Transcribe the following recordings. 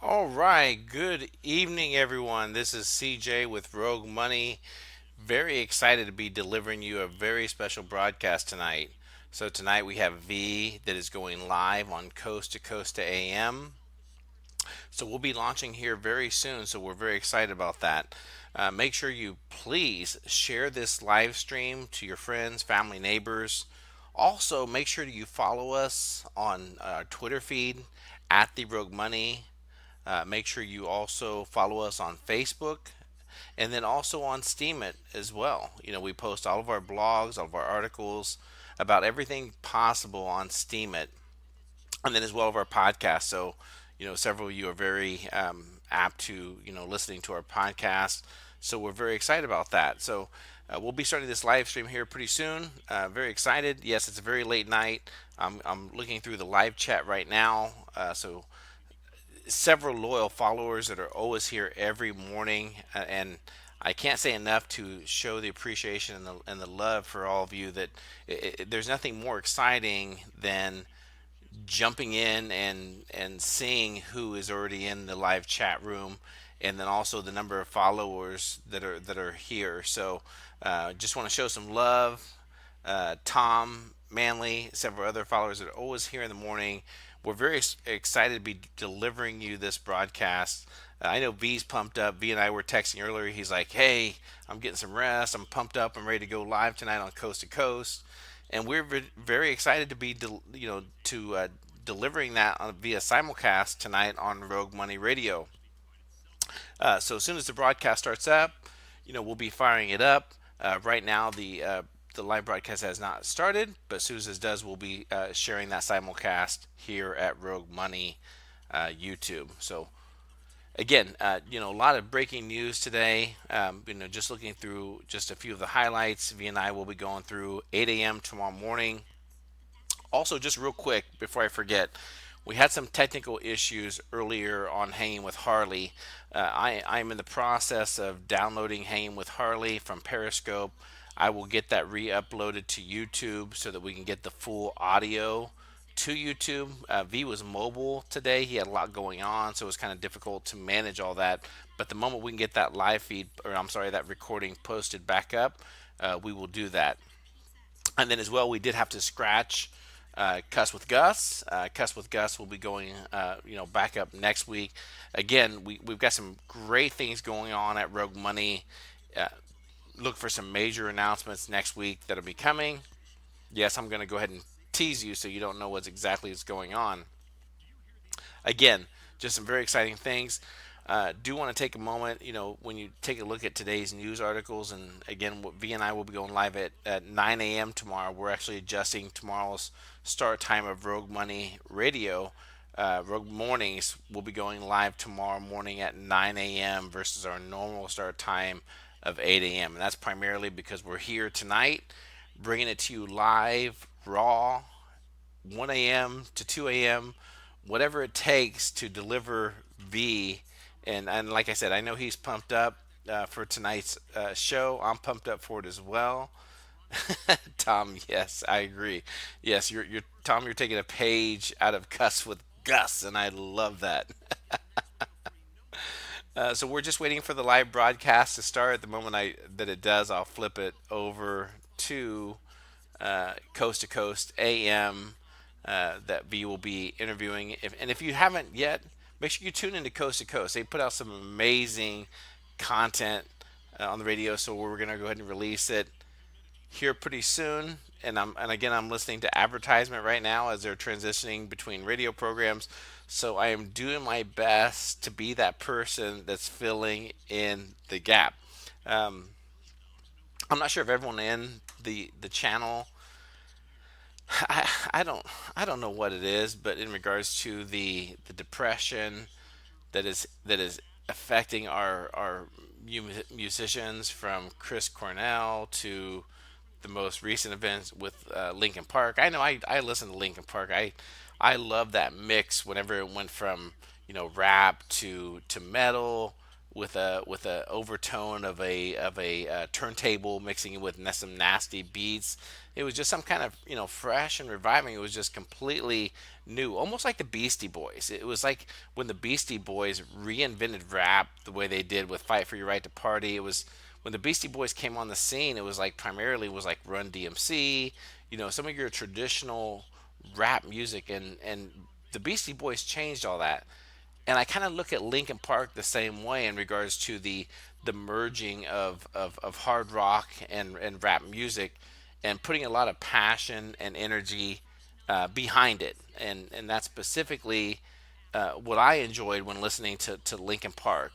All right, good evening, everyone. This is CJ with Rogue Money. Very excited to be delivering you a very special broadcast tonight. So, tonight we have V that is going live on Coast to Coast to AM. So, we'll be launching here very soon. So, we're very excited about that. Make sure you please share this live stream to your friends, family, neighbors. Also, make sure that you follow us on our Twitter feed at the Rogue Money. Make sure you also follow us on Facebook and then also on Steemit as well. We post all of our blogs, all of our articles about everything possible on Steemit, and then as well of our podcast. So, several of you are very apt to listening to our podcast. So we're very excited about that. So we'll be starting this live stream here pretty soon. Very excited. Yes, it's a very late night. I'm looking through the live chat right now. So several loyal followers that are always here every morning, and I can't say enough to show the appreciation and the love for all of you. That there's nothing more exciting than jumping in and seeing who is already in the live chat room, and then also the number of followers that are here. So just want to show some love. Tom Manley, several other followers that are always here in the morning. We're very excited to be delivering you this broadcast. I know V's pumped up. V and I were texting earlier. He's like, "Hey, I'm getting some rest. I'm pumped up. I'm ready to go live tonight on Coast to Coast." And we're very excited to be, delivering that via simulcast tonight on Rogue Money Radio. So as soon as the broadcast starts up, we'll be firing it up. Right now, the live broadcast has not started, but as soon as it does, we'll be sharing that simulcast here at Rogue Money YouTube. So again, a lot of breaking news today. Just looking through just a few of the highlights. V and I will be going through 8 a.m. tomorrow morning. Also, just real quick before I forget, we had some technical issues earlier on Hanging with Harley. I'm in the process of downloading Hanging with Harley from Periscope. I will get that re-uploaded to YouTube so that we can get the full audio to YouTube. V was mobile today. He had a lot going on, so it was kind of difficult to manage all that. But the moment we can get that live feed, or I'm sorry, that recording posted back up, we will do that. And then as well, we did have to scratch Cuss with Gus. Cuss with Gus will be going, back up next week. Again, we've got some great things going on at Rogue Money. Uh, Look for some major announcements next week that'll be coming. Yes, I'm going to go ahead and tease you so you don't know what's exactly is going on. Again, just some very exciting things. Do want to take a moment, when you take a look at today's news articles, and again, V and I will be going live at 9 a.m. tomorrow. We're actually adjusting tomorrow's start time of Rogue Money Radio. Rogue Mornings will be going live tomorrow morning at 9 a.m. versus our normal start time of 8 a.m. And that's primarily because we're here tonight, bringing it to you live, raw, 1 a.m. to 2 a.m., whatever it takes to deliver V. And like I said, I know he's pumped up for tonight's show. I'm pumped up for it as well. Tom, yes, I agree. Yes, you're Tom. You're taking a page out of Cuss with Gus, and I love that. So we're just waiting for the live broadcast to start. At the moment that it does, I'll flip it over to Coast to Coast AM that V will be interviewing. And if you haven't yet, make sure you tune into Coast to Coast. They put out some amazing content on the radio, so we're going to go ahead and release it here pretty soon. And again, I'm listening to advertisement right now as they're transitioning between radio programs. So I am doing my best to be that person that's filling in the gap. Um, I'm not sure if everyone in the channel, I don't know what it is, but in regards to the depression that is affecting our musicians, from Chris Cornell to the most recent events with Linkin Park. I know I listen to Linkin Park. I love that mix whenever it went from rap to metal with a overtone of a turntable, mixing it with some nasty beats. It was just some kind of fresh and reviving. It was just completely new, almost like the Beastie Boys. It was like when the Beastie Boys reinvented rap the way they did with "Fight for Your Right to Party." It was when the Beastie Boys came on the scene. It was like primarily was like Run DMC, some of your traditional rap music, and the Beastie Boys changed all that. And I kind of look at Linkin Park the same way in regards to the merging of hard rock and rap music, and putting a lot of passion and energy behind it. And that's specifically what I enjoyed when listening to Linkin Park.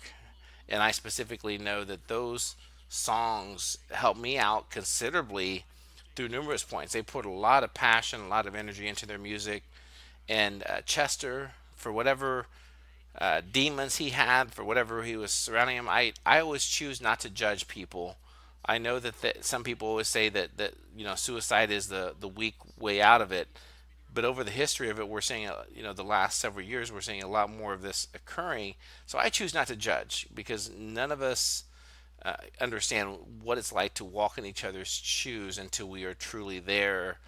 And I specifically know that those songs helped me out considerably through numerous points. They put a lot of passion, a lot of energy into their music. And Chester, for whatever demons he had, for whatever he was surrounding him, I always choose not to judge people. I know that some people always say that suicide is the weak way out of it, but over the history of it, we're seeing the last several years, we're seeing a lot more of this occurring. So I choose not to judge, because none of us understand what it's like to walk in each other's shoes until we are truly there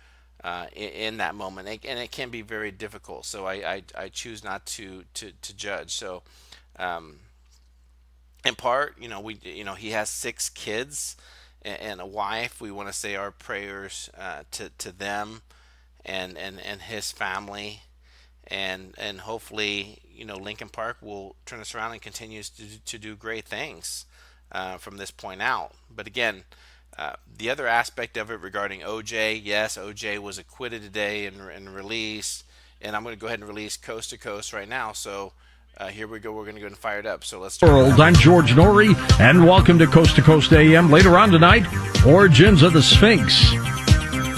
in that moment, and it can be very difficult. So I choose not to judge. So in part, he has 6 kids and a wife. We want to say our prayers to them and his family, and hopefully Lincoln Park will turn us around and continues to do great things from this point out. But again, the other aspect of it regarding OJ, yes, OJ was acquitted today and released, and I'm going to go ahead and release Coast to Coast right now. So here we go. We're going to go and fire it up. So let's World. I'm George Norrie, and welcome to Coast AM. Later on tonight, Origins of the Sphinx.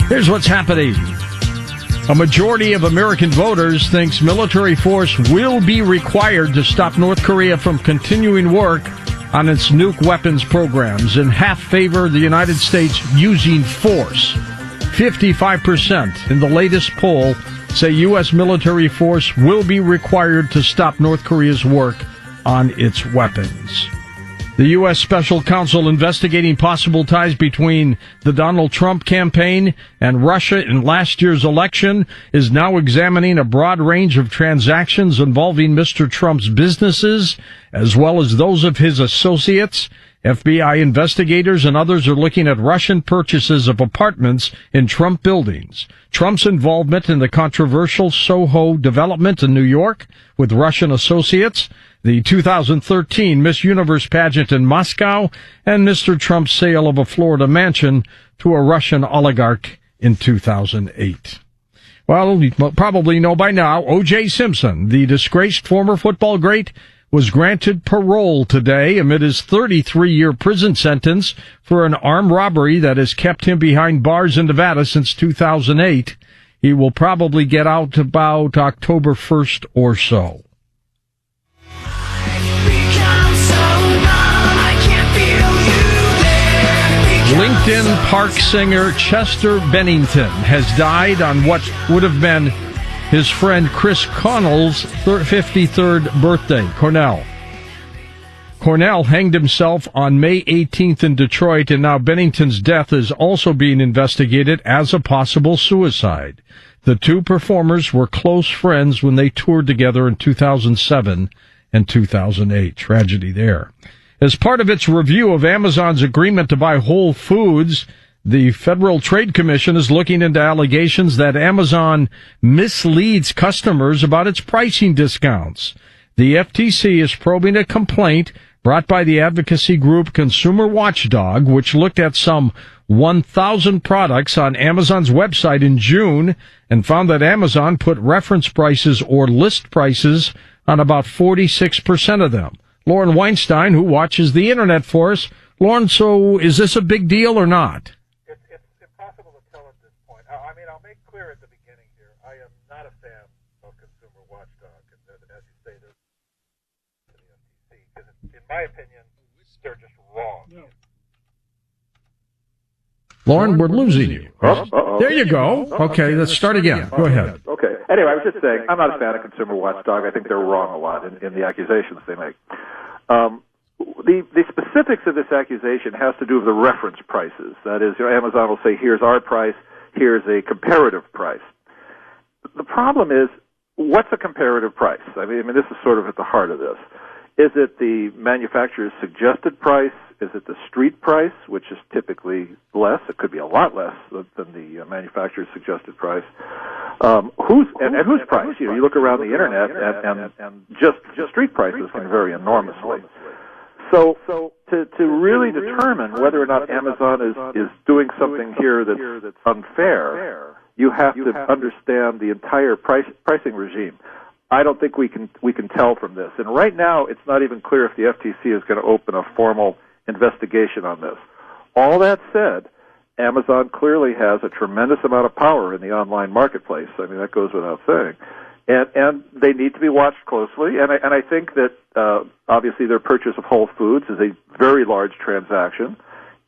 Here's what's happening. A majority of American voters thinks military force will be required to stop North Korea from continuing work on its nuke weapons programs, and half favor the United States using force. 55% in the latest poll say U.S. military force will be required to stop North Korea's work on its weapons. The U.S. Special Counsel investigating possible ties between the Donald Trump campaign and Russia in last year's election is now examining a broad range of transactions involving Mr. Trump's businesses, as well as those of his associates. FBI investigators and others are looking at Russian purchases of apartments in Trump buildings, Trump's involvement in the controversial Soho development in New York with Russian associates, the 2013 Miss Universe pageant in Moscow, and Mr. Trump's sale of a Florida mansion to a Russian oligarch in 2008. Well, you probably know by now, O.J. Simpson, the disgraced former football great, was granted parole today amid his 33-year prison sentence for an armed robbery that has kept him behind bars in Nevada since 2008. He will probably get out about October 1st or so. LinkedIn Park singer Chester Bennington has died on what would have been his friend Chris Cornell's 53rd birthday. Cornell hanged himself on May 18th in Detroit, and now Bennington's death is also being investigated as a possible suicide. The two performers were close friends when they toured together in 2007 and 2008. Tragedy there. As part of its review of Amazon's agreement to buy Whole Foods, the Federal Trade Commission is looking into allegations that Amazon misleads customers about its pricing discounts. The FTC is probing a complaint brought by the advocacy group Consumer Watchdog, which looked at some 1,000 products on Amazon's website in June and found that Amazon put reference prices or list prices on about 46% of them. Lauren Weinstein, who watches the internet for us. Lauren, so is this a big deal or not? It's impossible to tell at this point. I mean, I'll make clear at the beginning here, I am not a fan of Consumer Watchdog, and as you say, there's the FTC, because in my opinion, they're just wrong. No. Lauren, we're losing you. There you go. Okay, let's start again. Go ahead. Okay. Anyway, I was just saying, I'm not a fan of Consumer Watchdog. I think they're wrong a lot in the accusations they make. The specifics of this accusation has to do with the reference prices. That is, Amazon will say, here's our price, here's a comparative price. The problem is, what's a comparative price? I mean, this is sort of at the heart of this. Is it the manufacturer's suggested price? Is it the street price, which is typically less? It could be a lot less than the manufacturer's suggested price. Whose price? You look around the internet, and just street prices can vary enormously. So to really determine whether or not Amazon is doing something here that's unfair, you have to understand the entire pricing regime. I don't think we can tell from this. And right now, it's not even clear if the FTC is going to open a formal investigation on this. All that said, Amazon clearly has a tremendous amount of power in the online marketplace. I mean, that goes without saying. And they need to be watched closely. And I think that obviously their purchase of Whole Foods is a very large transaction.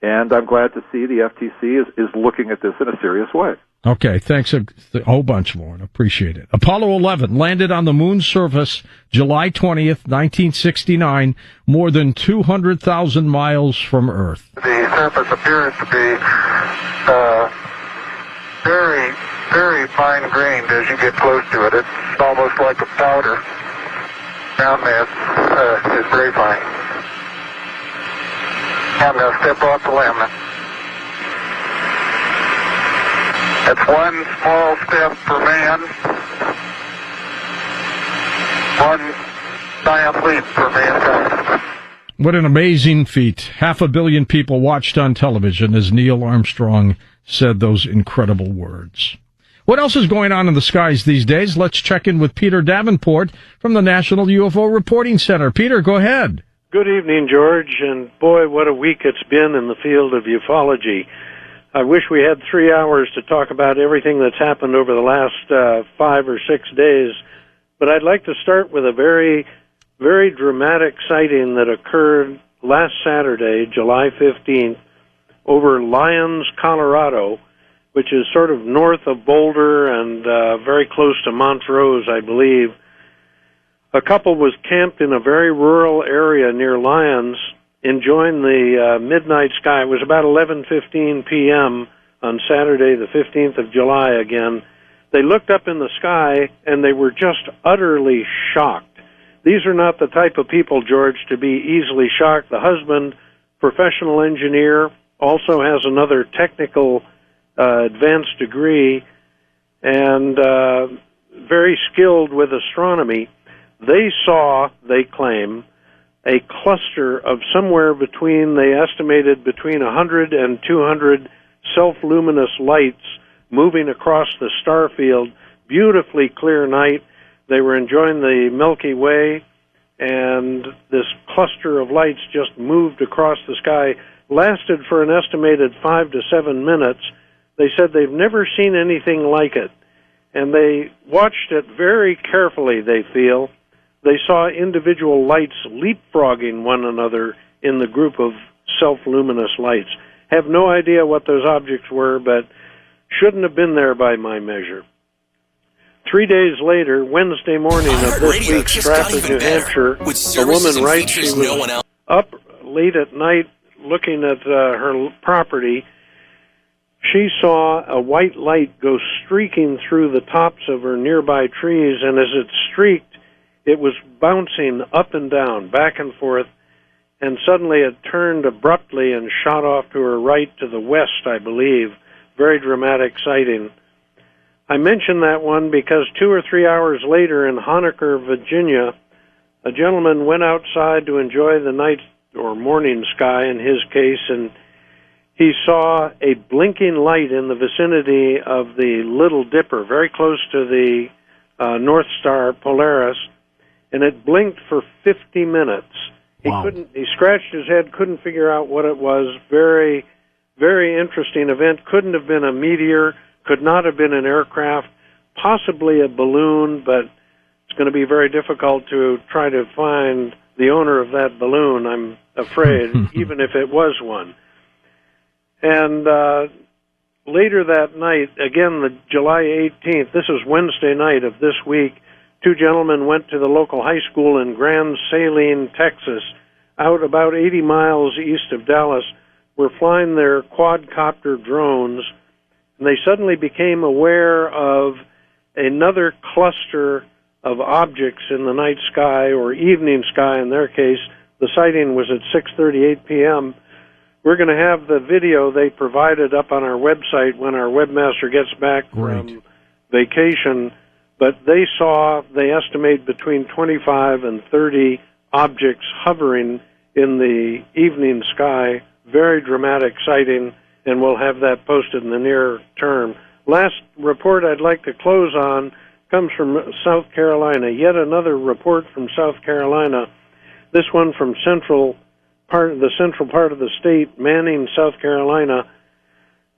And I'm glad to see the FTC is looking at this in a serious way. Okay, thanks a whole bunch, Lauren. Appreciate it. Apollo 11 landed on the moon's surface July 20th, 1969, more than 200,000 miles from Earth. The surface appears to be very, very fine-grained as you get close to it. It's almost like a powder. Ground mass is very fine. I'm going to step off the limb. That's one small step for man, one giant leap for mankind. What an amazing feat. 500 million people watched on television as Neil Armstrong said those incredible words. What else is going on in the skies these days? Let's check in with Peter Davenport from the National UFO Reporting Center. Peter, go ahead. Good evening, George, and boy, what a week it's been in the field of ufology. I wish we had 3 hours to talk about everything that's happened over the last 5 or 6 days, but I'd like to start with a very, very dramatic sighting that occurred last Saturday, July 15th, over Lyons, Colorado, which is sort of north of Boulder and very close to Montrose, I believe. A couple was camped in a very rural area near Lyons, enjoying the midnight sky. It was about 11:15 p.m. on Saturday, the 15th of July again. They looked up in the sky, and they were just utterly shocked. These are not the type of people, George, to be easily shocked. The husband, professional engineer, also has another technical advanced degree, and very skilled with astronomy. They saw, they claim, a cluster of somewhere between, they estimated, between 100 and 200 self-luminous lights moving across the star field. Beautifully clear night. They were enjoying the Milky Way, and this cluster of lights just moved across the sky, lasted for an estimated 5 to 7 minutes. They said they've never seen anything like it, and they watched it very carefully, they feel. They saw individual lights leapfrogging one another in the group of self-luminous lights. Have no idea what those objects were, but shouldn't have been there by my measure. 3 days later, Wednesday morning of this week, Stratford, New Hampshire, a woman writes she was up late at night looking at her property. She saw a white light go streaking through the tops of her nearby trees, and as it streaked, it was bouncing up and down, back and forth, and suddenly it turned abruptly and shot off to her right to the west, I believe. Very dramatic sighting. I mention that one because 2 or 3 hours later in Honaker, Virginia, a gentleman went outside to enjoy the night or morning sky in his case, and he saw a blinking light in the vicinity of the Little Dipper, very close to the North Star Polaris, and it blinked for 50 minutes. Wow. He scratched his head, couldn't figure out what it was. Very, very interesting event. Couldn't have been a meteor, could not have been an aircraft, possibly a balloon, but it's going to be very difficult to try to find the owner of that balloon, I'm afraid, even if it was one. And later that night, again, the July 18th, this is Wednesday night of this week, 2 gentlemen went to the local high school in Grand Saline, Texas. out about 80 miles east of Dallas were flying their quadcopter drones, and they suddenly became aware of another cluster of objects in the night sky, or evening sky in their case. The sighting was at 6:38 p.m. We're going to have the video they provided up on our website when our webmaster gets back from vacation. But they estimate between 25 and 30 objects hovering in the evening sky. Very dramatic sighting, and we'll have that posted in the near term. Last report I'd like to close on comes from South Carolina. Yet another report from South Carolina. This one from the central part of the state, Manning, South Carolina.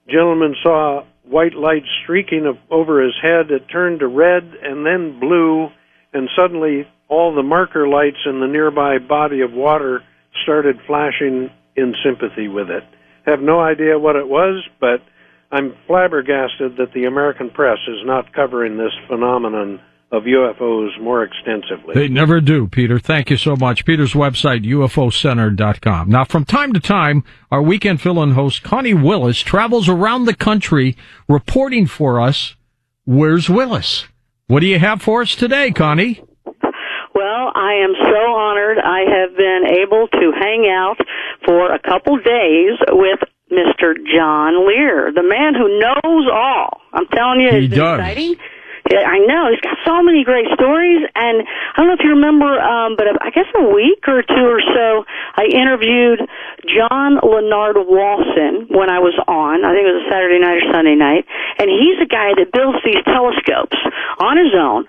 Gentleman saw white light streaking over his head. It turned to red and then blue, and suddenly all the marker lights in the nearby body of water started flashing in sympathy with it. Have no idea what it was, but I'm flabbergasted that the American press is not covering this phenomenon of UFOs more extensively. They never do, Peter. Thank you so much. Peter's website, UFOcenter.com. Now, from time to time, our weekend fill-in host, Connie Willis, travels around the country reporting for us. Where's Willis? What do you have for us today, Connie? Well, I am so honored. I have been able to hang out for a couple days with Mr. John Lear, the man who knows all. I'm telling you, it's exciting. I know. He's got so many great stories, and I don't know if you remember, but I guess a week or two or so, I interviewed John Leonard Walson when I was on. I think it was a Saturday night or Sunday night, and he's a guy that builds these telescopes on his own,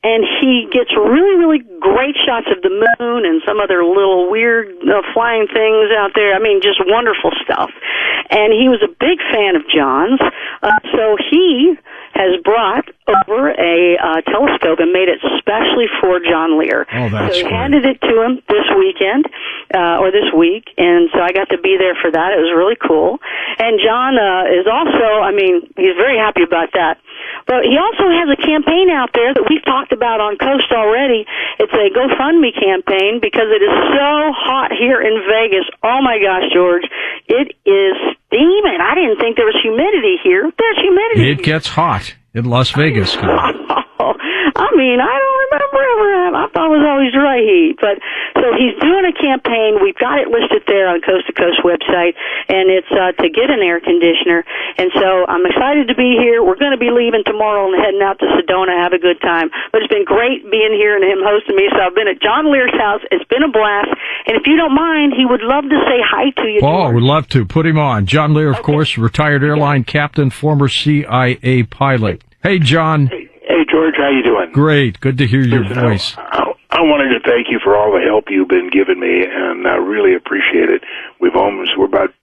and he gets really, really great shots of the moon and some other little weird flying things out there. I mean, just wonderful stuff. And he was a big fan of John's, so he has brought over a telescope and made it specially for John Lear. Oh, that's so he great. handed it to him this weekend, or this week, and so I got to be there for that. It was really cool. And John is also, I mean, he's very happy about that. But he also has a campaign out there that we've talked about on Coast already. It's a GoFundMe campaign because it is so hot here in Vegas. Oh, my gosh, George. It is steaming. I didn't think there was humidity here. There's humidity. It gets hot in Las Vegas. I mean, I don't remember ever having, I thought it was always dry heat. But, so he's doing a campaign. We've got it listed there on Coast to Coast website, and it's to get an air conditioner. And so I'm excited to be here. We're going to be leaving tomorrow and heading out to Sedona, have a good time. But it's been great being here and him hosting me. So I've been at John Lear's house. It's been a blast. And if you don't mind, he would love to say hi to you. Oh, we'd love to. Put him on. John Lear, of course, retired airline captain, former CIA pilot. Hey, John. Hey, George, how you doing? Great. Good to hear your voice. I wanted to thank you for all the help you've been giving me, and I really appreciate it. We're about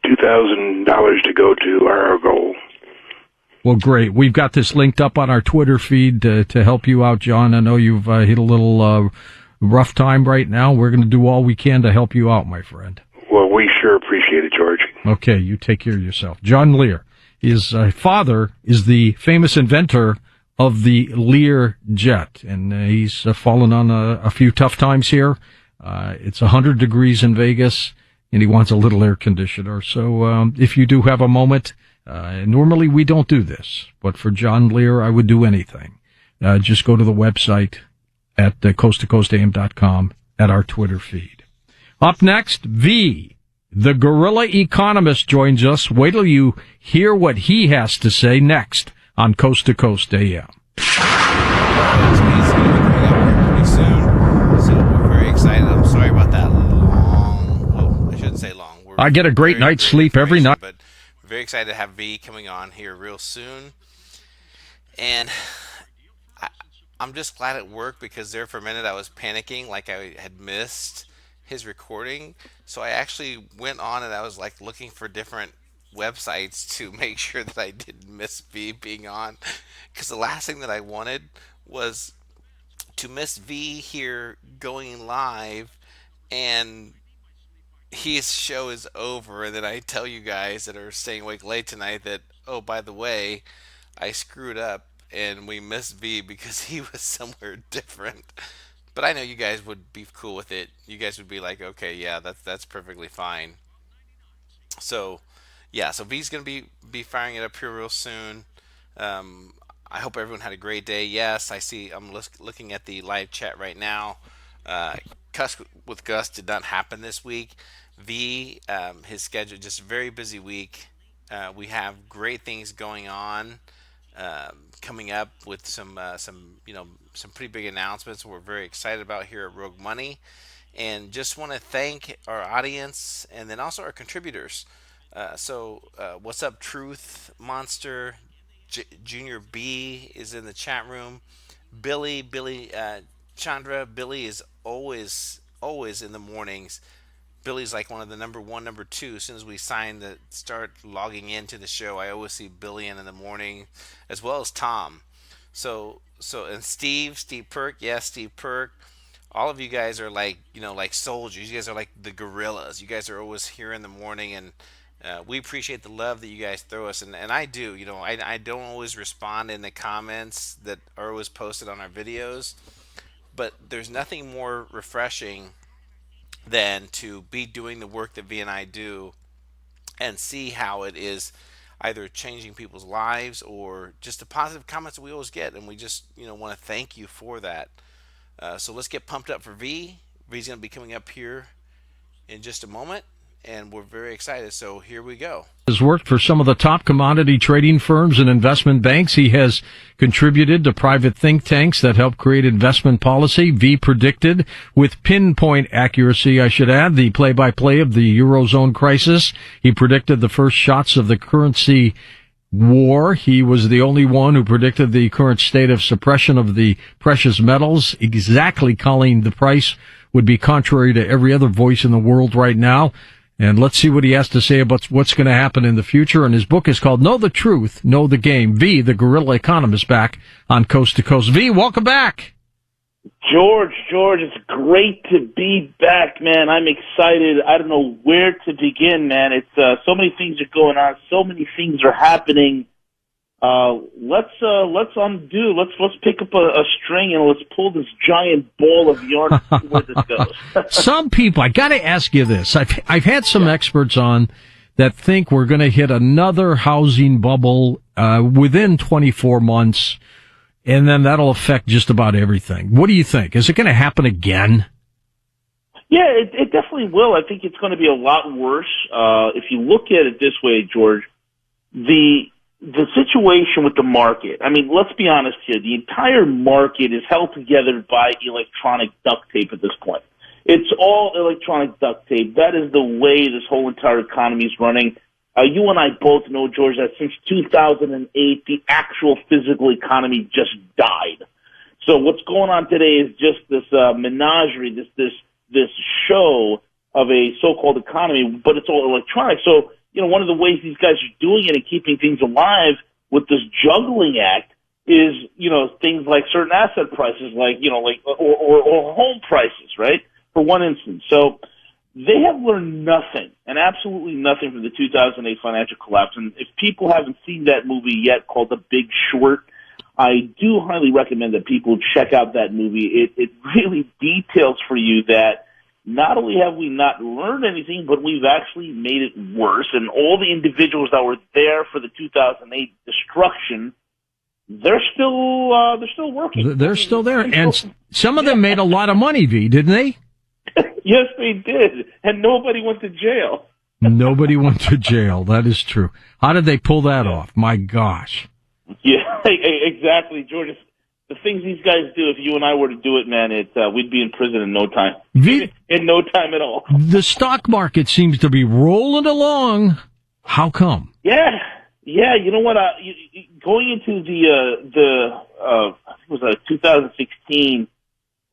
$2,000 to go to our goal. Well, great. We've got this linked up on our Twitter feed to help you out, John. I know you've hit a little rough time right now. We're going to do all we can to help you out, my friend. Well, we sure appreciate it, George. Okay, you take care of yourself. John Lear. His father is the famous inventor of the Lear jet, and he's fallen on a few tough times here. It's 100 degrees in Vegas, and he wants a little air conditioner. So if you do have a moment, normally we don't do this, but for John Lear, I would do anything. Just go to the website at coasttocoastam.com at our Twitter feed. Up next, V, the guerrilla economist, joins us. Wait till you hear what he has to say next on Coast to Coast AM. Pretty soon, so we're very excited. I'm sorry about that long. Well, I shouldn't say long. I get a great night's sleep every night. But we're very excited to have V coming on here real soon, and I'm just glad it worked, because there for a minute I was panicking, like I had missed his recording. So I actually went on and I was like looking for different websites to make sure that I didn't miss V being on, because the last thing that I wanted was to miss V here going live and his show is over, and then I tell you guys that are staying awake late tonight that, oh, by the way, I screwed up and we missed V because he was somewhere different. but I know you guys would be cool with it. You guys would be like, okay, yeah, that's perfectly fine. So, yeah, so V's gonna be firing it up here real soon. Um, I hope everyone had a great day. Yes, I see. I'm looking at the live chat right now. Cuss with Gus did not happen this week. V, his schedule just a very busy week. We have great things going on coming up with some pretty big announcements we're very excited about here at Rogue Money, and just want to thank our audience and then also our contributors. What's up, Truth Monster? Junior B is in the chat room. Billy, Chandra. Billy is always in the mornings. Billy's like one of the number one, number two. As soon as we start logging into the show, I always see Billy in the morning, as well as Tom. And Steve Perk, yes, Steve Perk. All of you guys are like, like soldiers. You guys are like the guerrillas. You guys are always here in the morning, and we appreciate the love that you guys throw us. And I do, I don't always respond in the comments that are always posted on our videos, but there's nothing more refreshing than to be doing the work that V and I do and see how it is either changing people's lives or just the positive comments that we always get. And we just, want to thank you for that. So let's get pumped up for V. V's going to be coming up here in just a moment, and we're very excited. So here we go. Has worked for some of the top commodity trading firms and investment banks. He has contributed to private think tanks that help create investment policy. V predicted with pinpoint accuracy, I should add, the play-by-play of the Eurozone crisis. He predicted the first shots of the currency war. He was the only one who predicted the current state of suppression of the precious metals, exactly calling the price would be contrary to every other voice in the world right now. And let's see what he has to say about what's going to happen in the future. And his book is called Know the Truth, Know the Game. V, the guerrilla economist, back on Coast to Coast. V, welcome back. George, it's great to be back, man. I'm excited. I don't know where to begin, man. It's so many things are going on. So many things are happening. Let's undo. Let's pick up a string and let's pull this giant ball of yarn and see where this goes. Some people, I got to ask you this. I've had some experts on that think we're going to hit another housing bubble within 24 months, and then that'll affect just about everything. What do you think? Is it going to happen again? Yeah, it definitely will. I think it's going to be a lot worse. If you look at it this way, George, the situation with the market, I mean, let's be honest here. The entire market is held together by electronic duct tape at this point. It's all electronic duct tape. That is the way this whole entire economy is running. You and I both know, George, that since 2008, the actual physical economy just died. So what's going on today is just this menagerie, this show of a so-called economy, but it's all electronic. So, one of the ways these guys are doing it and keeping things alive with this juggling act is, things like certain asset prices, or home prices, right? For one instance. So they have learned nothing, and absolutely nothing from the 2008 financial collapse. And if people haven't seen that movie yet called The Big Short, I do highly recommend that people check out that movie. It really details for you that not only have we not learned anything, but we've actually made it worse. And all the individuals that were there for the 2008 destruction, they're still working. They're still there, and some of them made a lot of money. V, didn't they? Yes, they did, and nobody went to jail. Nobody went to jail. That is true. How did they pull that off? My gosh. Yeah, exactly, George. The things these guys do, if you and I were to do it, man, we'd be in prison in no time. In no time at all. The stock market seems to be rolling along. How come? Yeah. You know what? Going into I think it was 2016,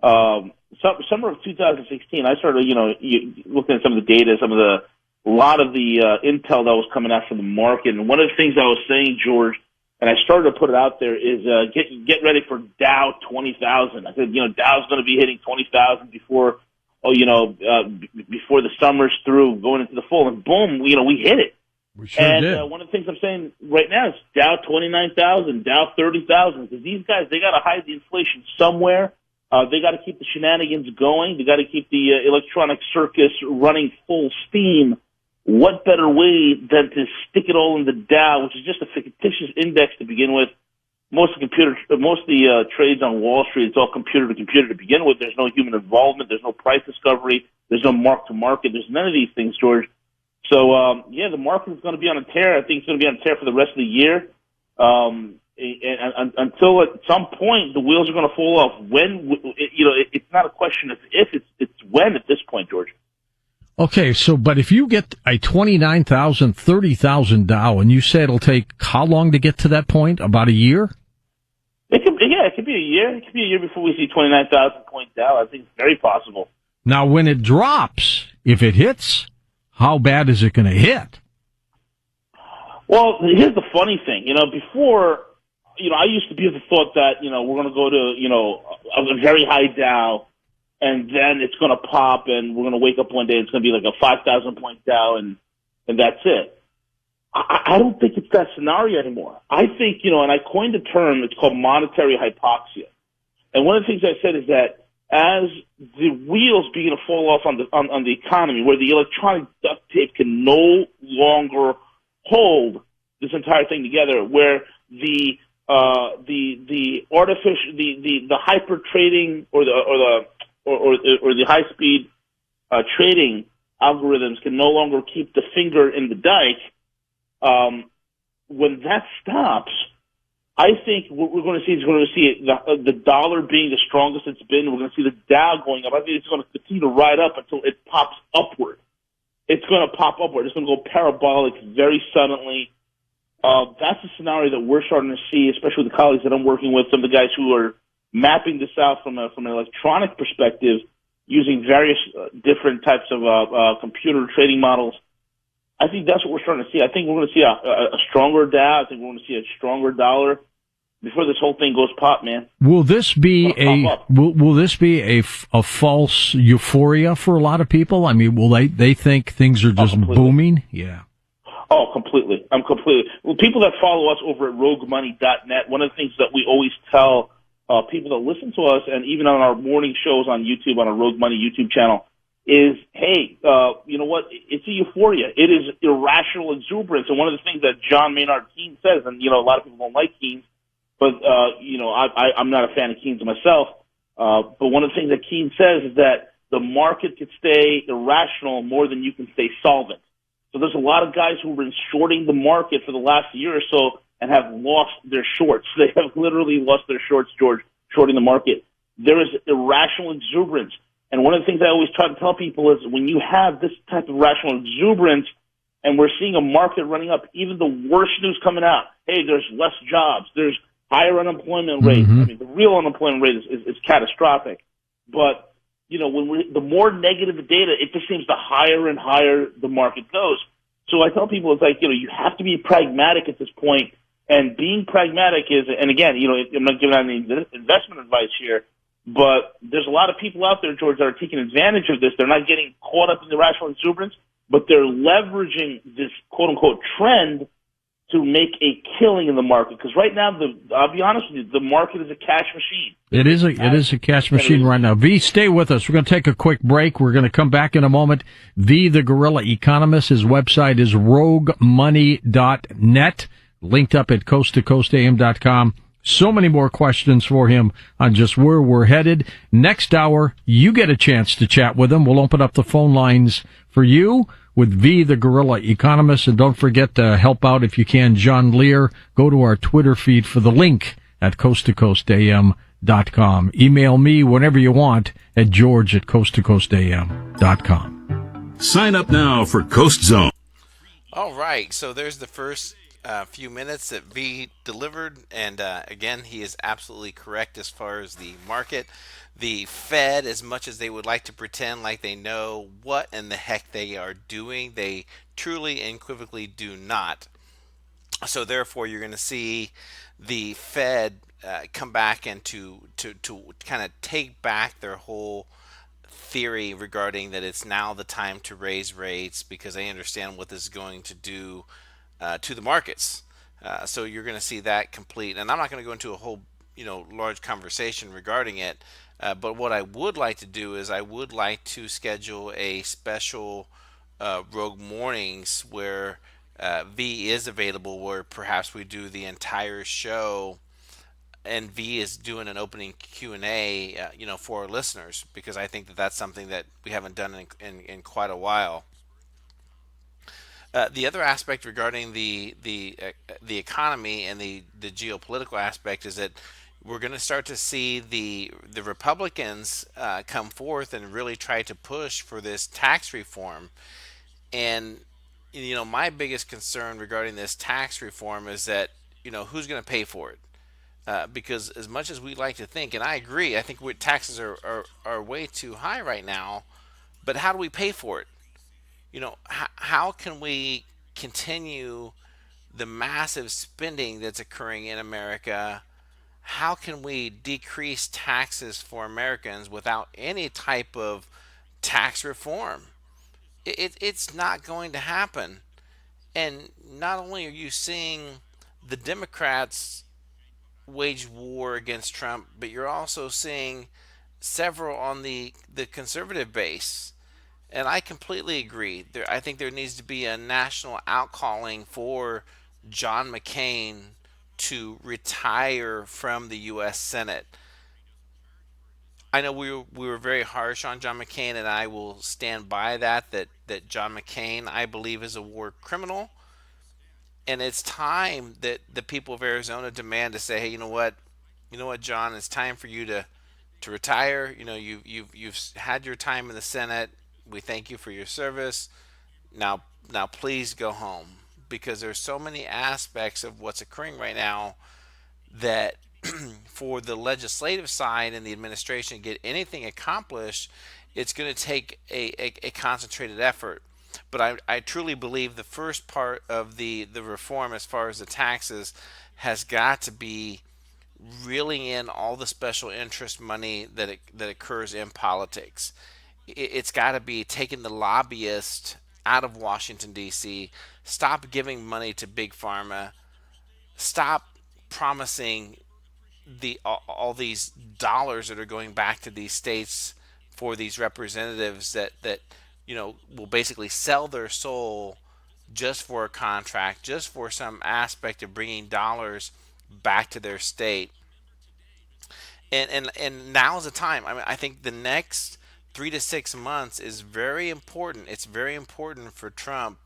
summer of 2016, I started, looking at some of the data, a lot of the intel that was coming out from the market. And one of the things I was saying, George, and I started to put it out there, is get ready for Dow 20,000. I said, Dow's going to be hitting 20,000 before the summer's through, going into the fall, and boom, we hit it. We sure did. One of the things I'm saying right now is Dow 29,000, Dow 30,000, because these guys, they got to hide the inflation somewhere. They got to keep the shenanigans going. They got to keep the electronic circus running full steam. What better way than to stick it all in the Dow, which is just a fictitious index to begin with? Most of the trades on Wall Street, it's all computer to computer to begin with. There's no human involvement. There's no price discovery. There's no mark to market. There's none of these things, George. So, the market is going to be on a tear. I think it's going to be on a tear for the rest of the year. And until at some point the wheels are going to fall off. When, it's not a question of if, it's when at this point, George. Okay, so, but if you get a 29,000, 30,000 Dow, and you say it'll take how long to get to that point? About a year? It could be a year. It could be a year before we see 29,000 point Dow. I think it's very possible. Now, when it drops, if it hits, how bad is it going to hit? Well, here's the funny thing. Before, I used to be of the thought that, we're going to go to, a very high Dow, and then it's going to pop, and we're going to wake up one day, it's going to be like a 5,000 point Dow, and that's it. I don't think it's that scenario anymore. I think, and I coined a term, it's called monetary hypoxia. And one of the things I said is that as the wheels begin to fall off on the economy, where the electronic duct tape can no longer hold this entire thing together, where the artificial, the hyper trading or the high speed trading algorithms can no longer keep the finger in the dike. When that stops, I think what we're going to see is the dollar being the strongest it's been. We're going to see the Dow going up. I think it's going to continue to ride up until it pops upward. It's going to pop upward. It's going to go parabolic very suddenly. That's a scenario that we're starting to see, especially with the colleagues that I'm working with, some of the guys who are mapping this out from an electronic perspective using various different types of computer trading models. I think that's what we're starting to see. I think we're going to see a stronger Dow. I think we're going to see a stronger dollar before this whole thing goes pop, man. Will this be a false euphoria for a lot of people? I mean, will they think things are just booming? Yeah. Oh, completely. Well, people that follow us over at roguemoney.net, one of the things that we always tell people that listen to us, and even on our morning shows on YouTube, on our Rogue Money YouTube channel, is, hey, you know what? It's a euphoria. It is irrational exuberance. And one of the things that John Maynard Keynes says, and, a lot of people don't like Keynes, but, I'm not a fan of Keynes myself. But one of the things that Keynes says is that the market could stay irrational more than you can stay solvent. So there's a lot of guys who have been shorting the market for the last year or so and have lost their shorts. They have literally lost their shorts, George, shorting the market. There is irrational exuberance. And one of the things I always try to tell people is when you have this type of rational exuberance and we're seeing a market running up, even the worst news coming out, hey, there's less jobs, there's higher unemployment rate. Mm-hmm. I mean, the real unemployment rate is catastrophic. But, the more negative the data, it just seems the higher and higher the market goes. So I tell people, it's like, you have to be pragmatic at this point. And being pragmatic is, and again, I'm not giving out any investment advice here, but there's a lot of people out there, George, that are taking advantage of this. They're not getting caught up in the rational exuberance, but they're leveraging this quote-unquote trend to make a killing in the market. Because right now, I'll be honest with you, the market is a cash machine. It is a cash machine right now. V, stay with us. We're going to take a quick break. We're going to come back in a moment. V, the Guerrilla Economist, his website is roguemoney.net, linked up at coasttocoastam.com. So many more questions for him on just where we're headed. Next hour, you get a chance to chat with him. We'll open up the phone lines for you with V, the Guerrilla Economist. And don't forget to help out, if you can, John Lear. Go to our Twitter feed for the link at coasttocoastam.com. Email me whenever you want at george@coasttocoastam.com. Sign up now for Coast Zone. All right, so there's the first few minutes that V delivered, and again, he is absolutely correct as far as the market. The Fed, as much as they would like to pretend like they know what in the heck they are doing, they truly and unequivocally do not. So therefore, you're going to see the Fed come back and to kind of take back their whole theory regarding that it's now the time to raise rates, because they understand what this is going to do to the markets. So you're going to see that complete, and I'm not going to go into a whole large conversation regarding it, But what I would like to do is I would like to schedule a special Rogue Mornings where V is available, where perhaps we do the entire show and V is doing an opening Q&A, for our listeners, because I think that that's something that we haven't done in quite a while. The other aspect regarding the economy and the geopolitical aspect is that we're going to start to see the Republicans come forth and really try to push for this tax reform. And my biggest concern regarding this tax reform is that who's going to pay for it? Because as much as we like to think, and I agree, I think taxes are way too high right now. But how do we pay for it? How can we continue the massive spending that's occurring in America? How can we decrease taxes for Americans without any type of tax reform? It's not going to happen. And not only are you seeing the Democrats wage war against Trump, but you're also seeing several on the conservative base. And I completely agree. I think there needs to be a national outcalling for John McCain to retire from the U.S. Senate. I know we were very harsh on John McCain, and I will stand by that John McCain, I believe, is a war criminal. And it's time that the people of Arizona demand to say, hey, you know what, John, it's time for you to retire. You've had your time in the Senate. We thank you for your service. Now please go home, because there's so many aspects of what's occurring right now that for the legislative side and the administration to get anything accomplished, it's going to take a concentrated effort. But I truly believe the first part of the reform, as far as the taxes, has got to be reeling in all the special interest money that occurs in politics. It's got to be taking the lobbyist out of Washington D.C. Stop giving money to big pharma. Stop promising all these dollars that are going back to these states for these representatives that will basically sell their soul just for a contract, just for some aspect of bringing dollars back to their state. And now's the time. I mean, I think the next 3 to 6 months is very important. It's very important for Trump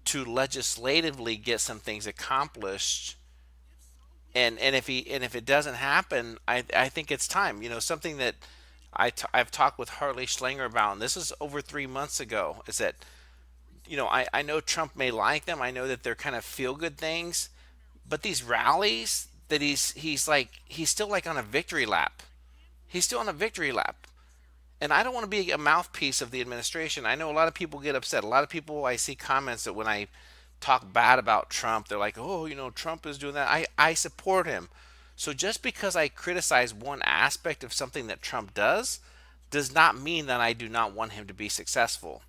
to legislatively get some things accomplished. And if it doesn't happen, I think it's time. Something that I've talked with Harley Schlanger about, and this is over 3 months ago, is that I know Trump may like them. I know that they're kind of feel good things, but these rallies that he's still like on a victory lap. He's still on a victory lap. And I don't want to be a mouthpiece of the administration. I know a lot of people get upset. A lot of people, I see comments that when I talk bad about Trump, they're like, oh, Trump is doing that. I support him. So just because I criticize one aspect of something that Trump does not mean that I do not want him to be successful.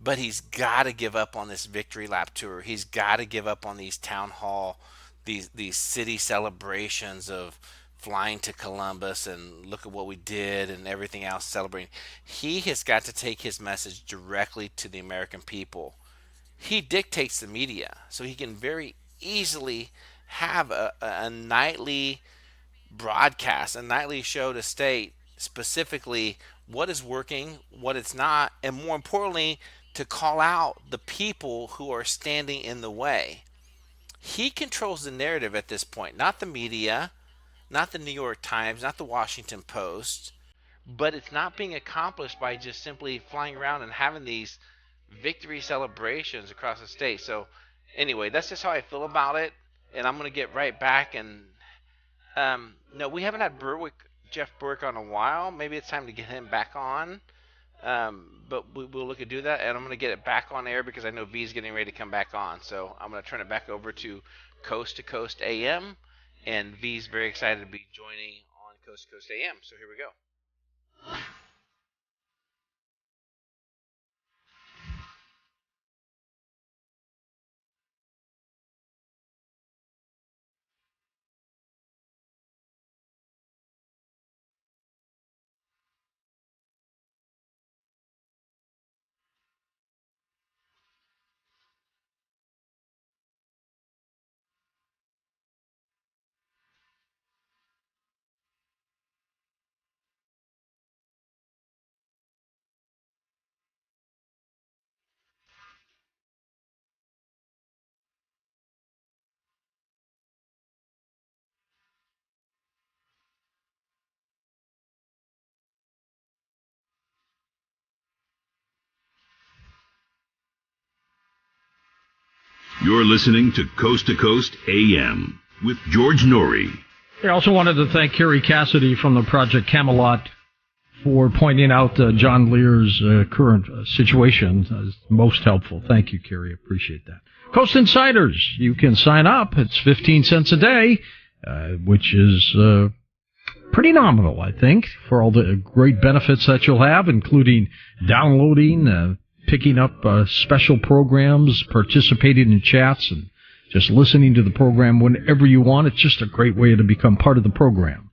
But he's got to give up on this victory lap tour. He's got to give up on these town hall, these city celebrations of flying to Columbus and look at what we did and everything else celebrating. He has got to take his message directly to the American people. He dictates the media, so he can very easily have a nightly broadcast, a nightly show to state specifically what is working, what it's not, and more importantly, to call out the people who are standing in the way. He controls the narrative at this point, not the media, not the New York Times, not the Washington Post, but it's not being accomplished by just simply flying around and having these victory celebrations across the state. So, anyway, that's just how I feel about it, and I'm going to get right back. And no, we haven't had Jeff Berwick on a while. Maybe it's time to get him back on. But we'll look to do that, and I'm going to get it back on air because I know V's getting ready to come back on. So I'm going to turn it back over to Coast AM, and V's very excited to be joining on Coast to Coast AM. So here we go. You're listening to Coast AM with George Norrie. I also wanted to thank Kerry Cassidy from the Project Camelot for pointing out John Lear's current situation. Most helpful. Thank you, Kerry. Appreciate that. Coast Insiders, you can sign up. It's 15 cents a day, which is pretty nominal, I think, for all the great benefits that you'll have, including downloading, picking up special programs, participating in chats, and just listening to the program whenever you want. It's just a great way to become part of the program.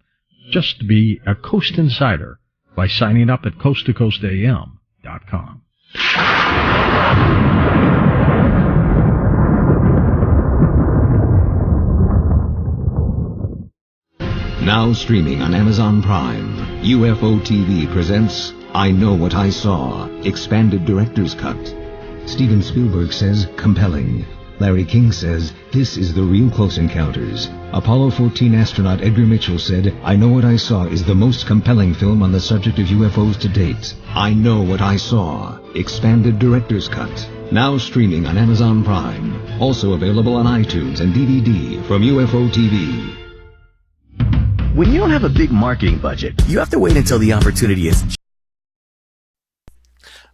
Just to be a Coast Insider by signing up at coasttocoastam.com. Now streaming on Amazon Prime, UFO TV presents I Know What I Saw, expanded director's cut. Steven Spielberg says, compelling. Larry King says, this is the real Close Encounters. Apollo 14 astronaut Edgar Mitchell said, I Know What I Saw is the most compelling film on the subject of UFOs to date. I Know What I Saw, expanded director's cut. Now streaming on Amazon Prime. Also available on iTunes and DVD from UFO TV. When you don't have a big marketing budget, you have to wait until the opportunity is...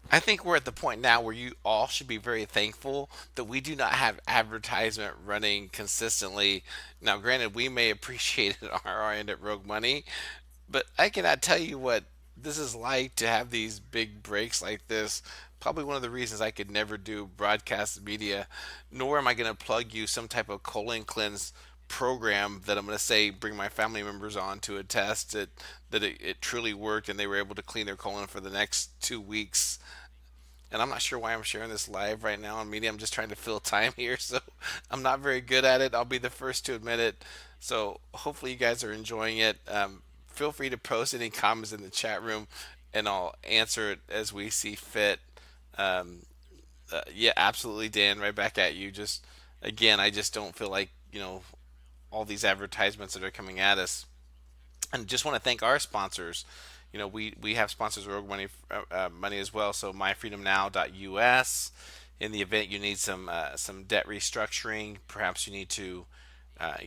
I think we're at the point now where you all should be very thankful that we do not have advertisement running consistently. Now, granted, we may appreciate it on our end at Rogue Money, but I cannot tell you what this is like to have these big breaks like this. Probably one of the reasons I could never do broadcast media, nor am I going to plug you some type of colon cleanse program that I'm going to say bring my family members on to attest that it truly worked and they were able to clean their colon for the next 2 weeks. And I'm not sure why I'm sharing this live right now on media. I'm just trying to fill time here, so I'm not very good at it. I'll be the first to admit it. So hopefully you guys are enjoying it. Feel free to post any comments in the chat room, and I'll answer it as we see fit. Yeah, absolutely, Dan. Right back at you. Just again, I just don't feel like all these advertisements that are coming at us. And just want to thank our sponsors. We have sponsors Rogue Money money as well. So myfreedomnow.us. In the event you need some debt restructuring, perhaps you need to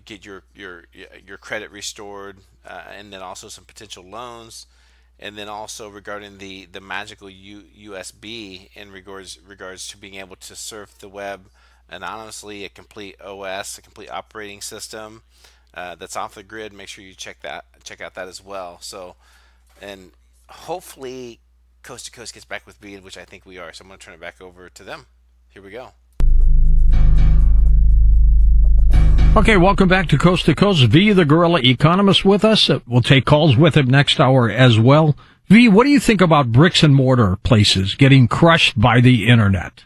get your credit restored, and then also some potential loans. And then also regarding the magical USB in regards to being able to surf the web anonymously, a complete OS, a complete operating system that's off the grid. Make sure you check out that as well. So, and hopefully Coast to Coast gets back with me, which I think we are. So I'm going to turn it back over to them. Here we go. Okay, welcome back to Coast. V, the Guerrilla Economist, with us. We'll take calls with him next hour as well. V, what do you think about bricks and mortar places getting crushed by the internet?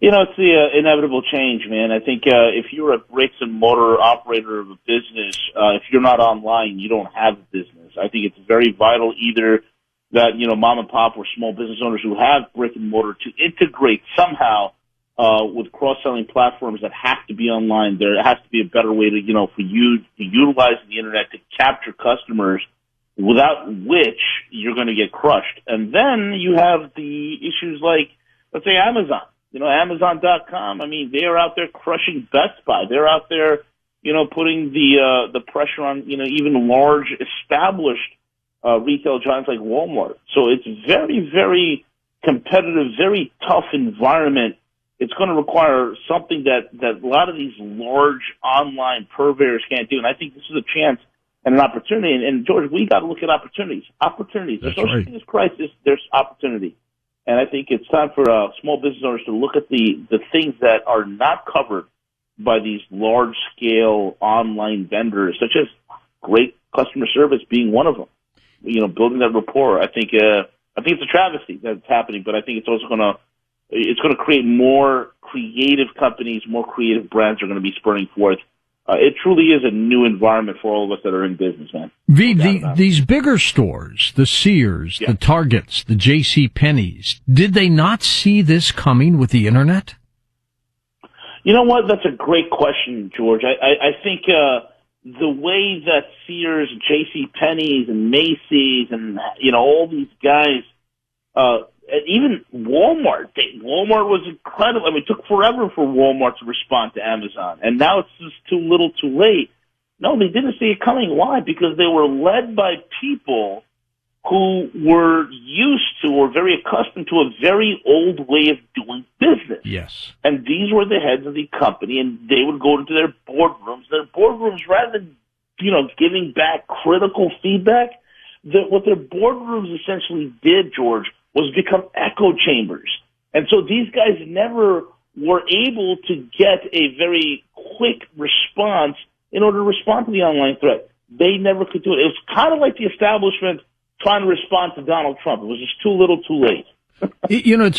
It's the inevitable change, man. I think if you're a bricks and mortar operator of a business, if you're not online, you don't have a business. I think it's very vital either that, mom and pop or small business owners who have brick and mortar to integrate somehow with cross-selling platforms that have to be online. There has to be a better way to, for you to utilize the internet to capture customers, without which you're going to get crushed. And then you have the issues like, let's say, Amazon. Amazon.com, they are out there crushing Best Buy. They're out there, putting the pressure on, even large established retail giants like Walmart. So it's very, very competitive, very tough environment. It's going to require something that a lot of these large online purveyors can't do. And I think this is a chance and an opportunity. And George, we got to look at opportunities. There's no such thing as crisis. There's opportunity. And I think it's time for small business owners to look at the things that are not covered by these large-scale online vendors, such as great customer service being one of them. Building that rapport. I think it's a travesty that's happening, but I think it's also going to create more creative companies, more creative brands are going to be spurring forth. It truly is a new environment for all of us that are in business, man. These bigger stores, the Sears, the Targets, the J.C. Penney's, did they not see this coming with the internet? You know what? That's a great question, George. I think the way that Sears, J.C. Penney's, and Macy's, and all these guys and even Walmart. Walmart was incredible. I mean, it took forever for Walmart to respond to Amazon, and now it's just too little, too late. No, they didn't see it coming. Why? Because they were led by people who were used to or very accustomed to a very old way of doing business. Yes. And these were the heads of the company, and they would go into their boardrooms. Their boardrooms, rather than, giving back critical feedback, what their boardrooms essentially did, George, was become echo chambers. And so these guys never were able to get a very quick response in order to respond to the online threat. They never could do it. It was kind of like the establishment trying to respond to Donald Trump. It was just too little, too late.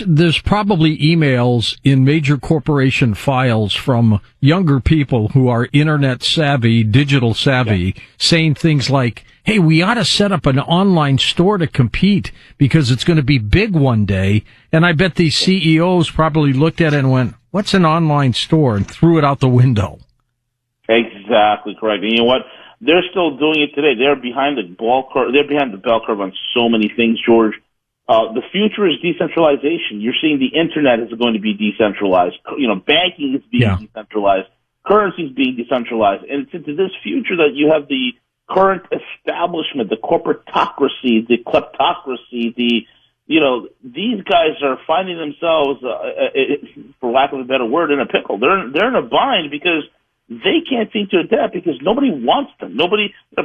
There's probably emails in major corporation files from younger people who are internet savvy, digital savvy, saying things like, hey, we ought to set up an online store to compete because it's going to be big one day. And I bet these CEOs probably looked at it and went, what's an online store? And threw it out the window. Exactly correct. And you know what? They're still doing it today. They're behind the bell curve on so many things, George. The future is decentralization. You're seeing the internet is going to be decentralized. Banking is being decentralized. Currency is being decentralized. And it's into this future that you have the current establishment, the corporatocracy, the kleptocracy, these guys are finding themselves, for lack of a better word, in a pickle. They're in a bind because they can't seem to adapt because nobody wants them.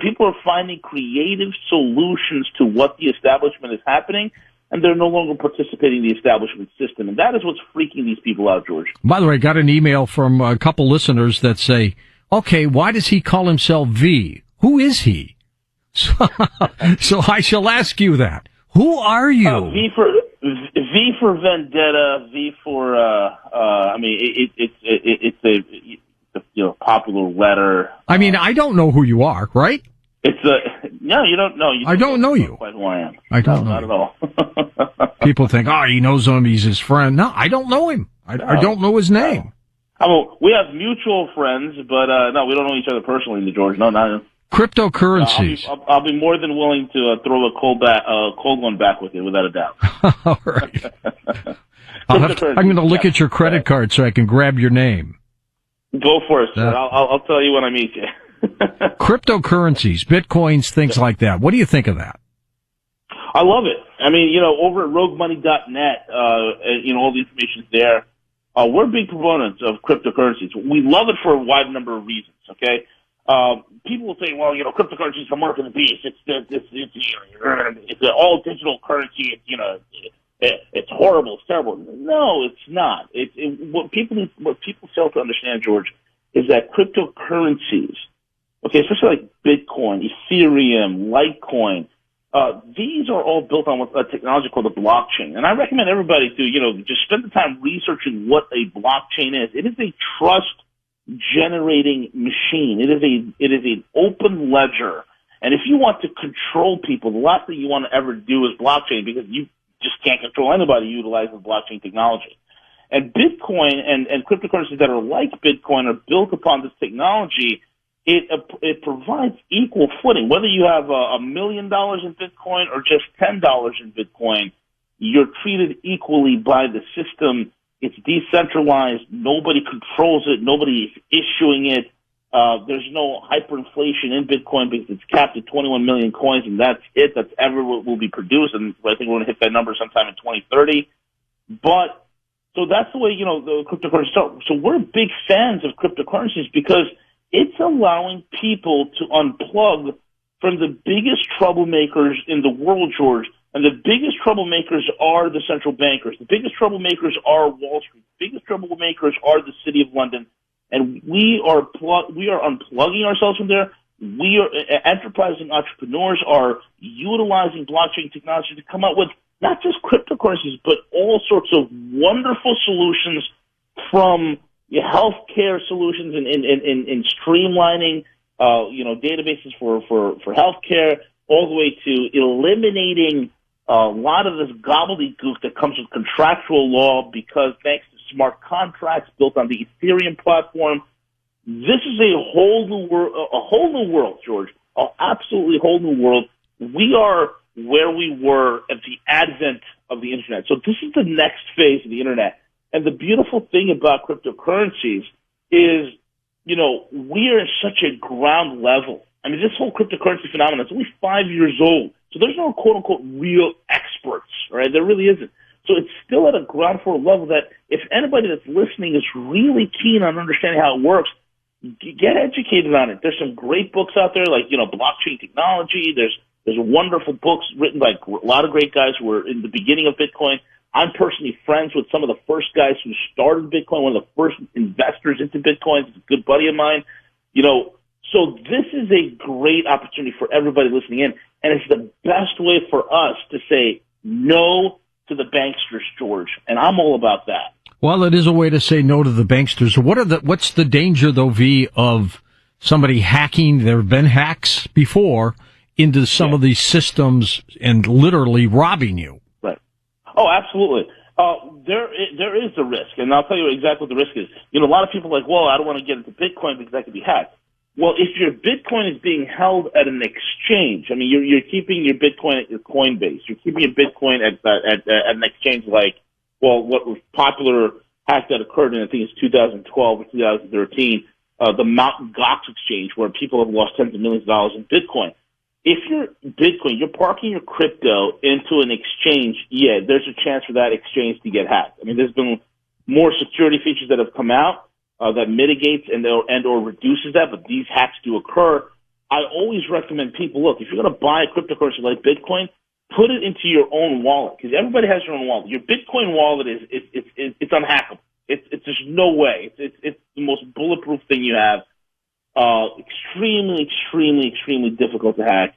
People are finding creative solutions to what the establishment is happening, and they're no longer participating in the establishment system. And that is what's freaking these people out, George. By the way, I got an email from a couple listeners that say, okay, why does he call himself V? Who is he? So I shall ask you that. Who are you? V for vendetta. V for it's a popular letter. I mean, I don't know who you are, right? No, you don't know. I don't know you. Quite who I am. I don't know. Not at all. People think, he knows him. He's his friend. No, I don't know him. I don't know his name. We have mutual friends, but no, we don't know each other personally, George. No, not. Cryptocurrencies. I'll be more than willing to throw a cold one back with you, without a doubt. All right. I'm going to look at your credit card so I can grab your name. Go for it, sir. I'll tell you when I meet you. Cryptocurrencies, bitcoins, things like that. What do you think of that? I love it. I mean, over at roguemoney.net, all the information's there. We're big proponents of cryptocurrencies. We love it for a wide number of reasons, okay? People will say, well, cryptocurrency is the mark of the beast. It's an all digital currency. It's horrible. It's terrible. No, it's not. What people fail to understand, George, is that cryptocurrencies, okay, especially like Bitcoin, Ethereum, Litecoin, these are all built on a technology called the blockchain. And I recommend everybody to, just spend the time researching what a blockchain is. It is a trust generating machine. It is an open ledger. And if you want to control people, the last thing you want to ever do is blockchain, because you just can't control anybody utilizing blockchain technology. And Bitcoin and cryptocurrencies that are like Bitcoin are built upon this technology. It provides equal footing. Whether you have $1 million in Bitcoin or just $10 in Bitcoin, you're treated equally by the system. It's decentralized. Nobody controls it. Nobody is issuing it. There's no hyperinflation in Bitcoin because it's capped at 21 million coins, and that's it. That's ever what will be produced, and I think we're going to hit that number sometime in 2030. But so that's the way the cryptocurrencies start. So we're big fans of cryptocurrencies because it's allowing people to unplug from the biggest troublemakers in the world, George. And the biggest troublemakers are the central bankers. The biggest troublemakers are Wall Street. The biggest troublemakers are the City of London. And we are unplugging ourselves from there. Enterprising entrepreneurs are utilizing blockchain technology to come out with not just cryptocurrencies, but all sorts of wonderful solutions, from healthcare solutions in streamlining, databases for healthcare, all the way to eliminating a lot of this gobbledygook that comes with contractual law, because thanks to smart contracts built on the Ethereum platform, this is a whole new world, George, an absolutely whole new world. We are where we were at the advent of the internet. So this is the next phase of the internet. And the beautiful thing about cryptocurrencies is, you know, we are at such a ground level. I mean, this whole cryptocurrency phenomenon is only 5 years old. So there's no quote unquote real experts, right? There really isn't. So it's still at a ground floor level that if anybody that's listening is really keen on understanding how it works, get educated on it. There's some great books out there, like, you know, blockchain technology. There's wonderful books written by a lot of great guys who were in the beginning of Bitcoin. I'm personally friends with some of the first guys who started Bitcoin, one of the first investors into Bitcoin. He's a good buddy of mine. You know, so this is a great opportunity for everybody listening in, and it's the best way for us to say no to the banksters, George, and I'm all about that. Well, it is a way to say no to the banksters. What's the danger, though, V, of somebody hacking? There have been hacks before into some of these systems and literally robbing you. Right. Oh, absolutely. There is a risk, and I'll tell you exactly what the risk is. You know, a lot of people are like, well, I don't want to get into Bitcoin because that could be hacked. Well, if your Bitcoin is being held at an exchange, I mean, you're keeping your Bitcoin at your Coinbase. You're keeping your Bitcoin at an exchange like, well, what was popular hack that occurred in, I think it's 2012 or 2013, the Mt. Gox exchange, where people have lost tens of millions of dollars in Bitcoin. If you're Bitcoin, you're parking your crypto into an exchange, yeah, there's a chance for that exchange to get hacked. I mean, there's been more security features that have come out that mitigates and or reduces that, but these hacks do occur. I always recommend people, look, if you're going to buy a cryptocurrency like Bitcoin, put it into your own wallet, because everybody has their own wallet. Your Bitcoin wallet it's unhackable. It's there's no way. It's the most bulletproof thing you have. Extremely difficult to hack.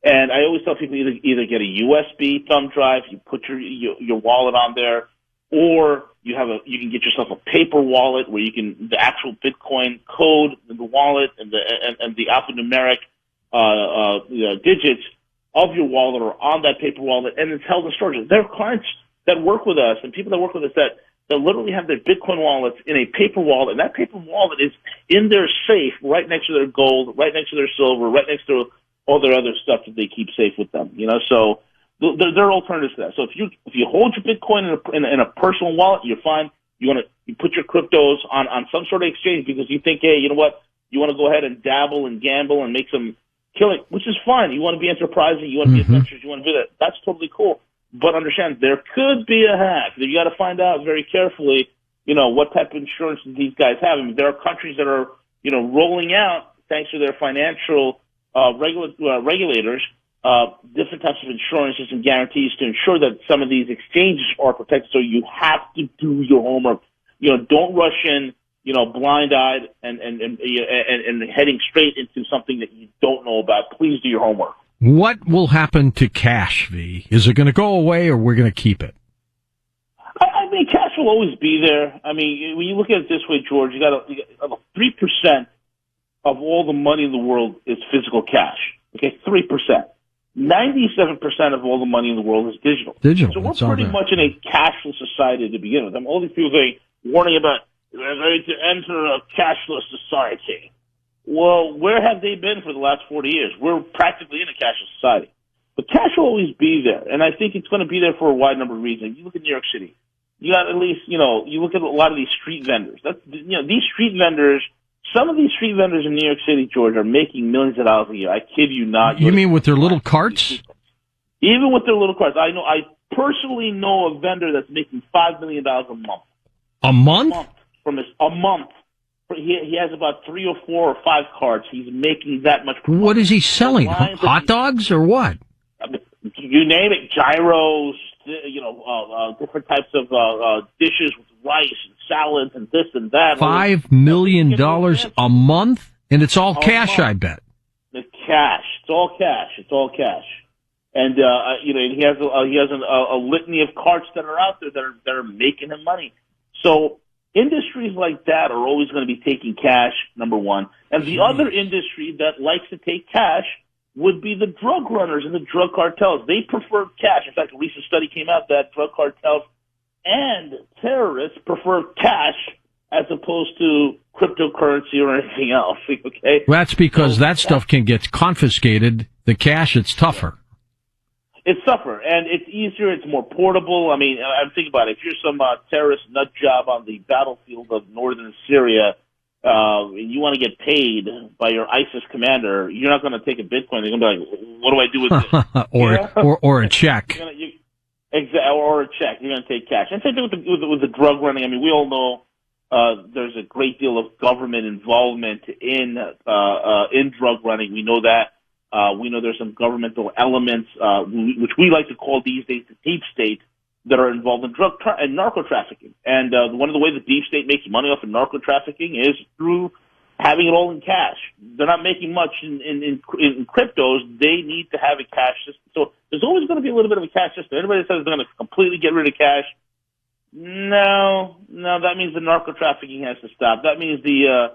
And I always tell people either get a USB thumb drive, you put your wallet on there, or you can get yourself a paper wallet where you can the actual Bitcoin code in the wallet and the alphanumeric digits of your wallet are on that paper wallet, and it's held in storage. There are clients that work with us and people that work with us that literally have their Bitcoin wallets in a paper wallet, and that paper wallet is in their safe right next to their gold, right next to their silver, right next to all their other stuff that they keep safe with them. You know, so there are alternatives to that. So if you hold your Bitcoin in a personal wallet, you're fine. You put your cryptos on some sort of exchange because you think, hey, you know what, you want to go ahead and dabble and gamble and make some killing, which is fine. You want to be enterprising, you want to be adventurous, you want to do that. That's totally cool. But understand, there could be a hack. You got to find out very carefully, you know, what type of insurance these guys have. I mean, there are countries that are, you know, rolling out, thanks to their financial regulators, different types of insurances and guarantees to ensure that some of these exchanges are protected. So you have to do your homework. You know, don't rush in, you know, blind-eyed and heading straight into something that you don't know about. Please do your homework. What will happen to cash, V? Is it going to go away, or we're going to keep it? I mean, cash will always be there. I mean, when you look at it this way, George, you got 3% of all the money in the world is physical cash. Okay, 3%. 97% of all the money in the world is digital. So we're pretty much in a cashless society to begin with. I mean, all these people warning about we're going to enter a cashless society. Well, where have they been for the last 40 years? We're practically in a cashless society. But cash will always be there, and I think it's going to be there for a wide number of reasons. You look at New York City. You got at least, you know, you look at a lot of these street vendors. These street vendors, some of these street vendors in New York City, George, are making millions of dollars a year. I kid you not. You mean with their little carts? Even with their little carts. I personally know a vendor that's making $5 million a month. A month? A month. He has about 3 or 4 or 5 carts. He's making that much. What is he selling? Hot dogs or what? You name it. Gyros, you know, different types of dishes with rice and salads and this and that. $5 million a month? And it's all cash, I bet. It's cash. It's all cash. It's all cash. And, you know, he has a litany of carts that are out there that are making him money. So industries like that are always going to be taking cash, number one. And the other industry that likes to take cash would be the drug runners and the drug cartels. They prefer cash. In fact, a recent study came out that drug cartels and terrorists prefer cash as opposed to cryptocurrency or anything else. Okay, that's because that stuff can get confiscated. The cash, it's tougher. It's tougher, and it's easier. It's more portable. I mean, I'm thinking about it. If you're some terrorist nut job on the battlefield of northern Syria, and you want to get paid by your ISIS commander, you're not going to take a Bitcoin. You're going to be like, what do I do with this? or a check. Or a check. You're going to take cash. And same thing with the drug running. I mean, we all know there's a great deal of government involvement in drug running. We know that. We know there's some governmental elements, which we like to call these days the deep state, that are involved in and narco trafficking. And one of the ways the deep state makes money off of narco trafficking is through having it all in cash. They're not making much in cryptos. They need to have a cash system. So there's always going to be a little bit of a cash system. Anybody that says they're going to completely get rid of cash, no, that means the narco trafficking has to stop. That means the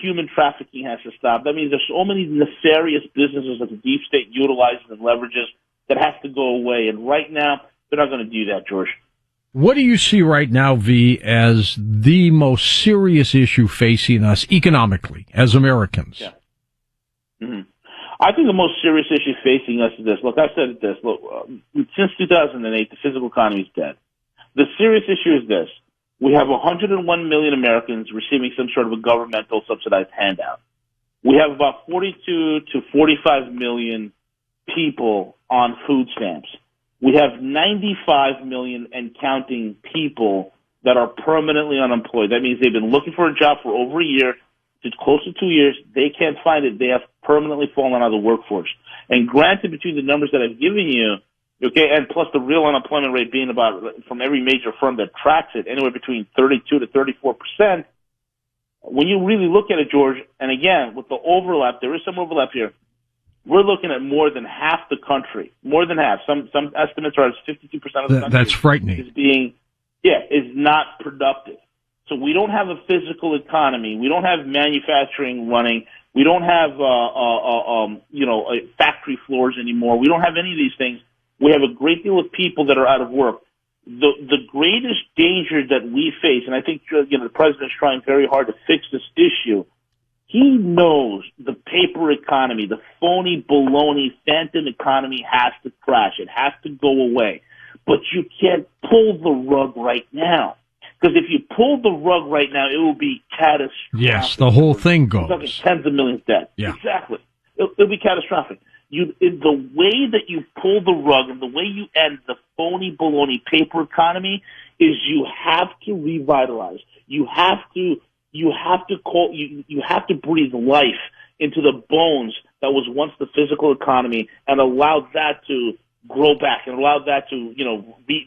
human trafficking has to stop. That means there's so many nefarious businesses that the deep state utilizes and leverages that has to go away. And right now, they're not going to do that, George. What do you see right now, V, as the most serious issue facing us economically as Americans? Yeah. Mm-hmm. I think the most serious issue facing us is this. Look, I said this. Look, since 2008, the physical economy is dead. The serious issue is this. We have 101 million Americans receiving some sort of a governmental subsidized handout. We have about 42 to 45 million people on food stamps. We have 95 million and counting people that are permanently unemployed. That means they've been looking for a job for over a year to close to 2 years. They can't find it. They have permanently fallen out of the workforce. And granted, between the numbers that I've given you, okay, and plus the real unemployment rate being about, from every major firm that tracks it, anywhere between 32 to 34%, when you really look at it, George, and again, with the overlap, there is some overlap here, we're looking at more than half the country, more than half. Some estimates are as 52% of the country. That's frightening. Is not productive. So we don't have a physical economy. We don't have manufacturing running. We don't have factory floors anymore. We don't have any of these things. We have a great deal of people that are out of work. The greatest danger that we face, and I think the president's trying very hard to fix this issue. He knows the paper economy, the phony, baloney, phantom economy has to crash. It has to go away. But you can't pull the rug right now. Because if you pull the rug right now, it will be catastrophic. Yes, the whole thing goes. We're talking tens of millions dead. Yeah. Exactly. It'll be catastrophic. The way that you pull the rug and the way you end the phony, baloney paper economy is you have to revitalize. You have to breathe life into the bones that was once the physical economy and allow that to grow back and allow that to,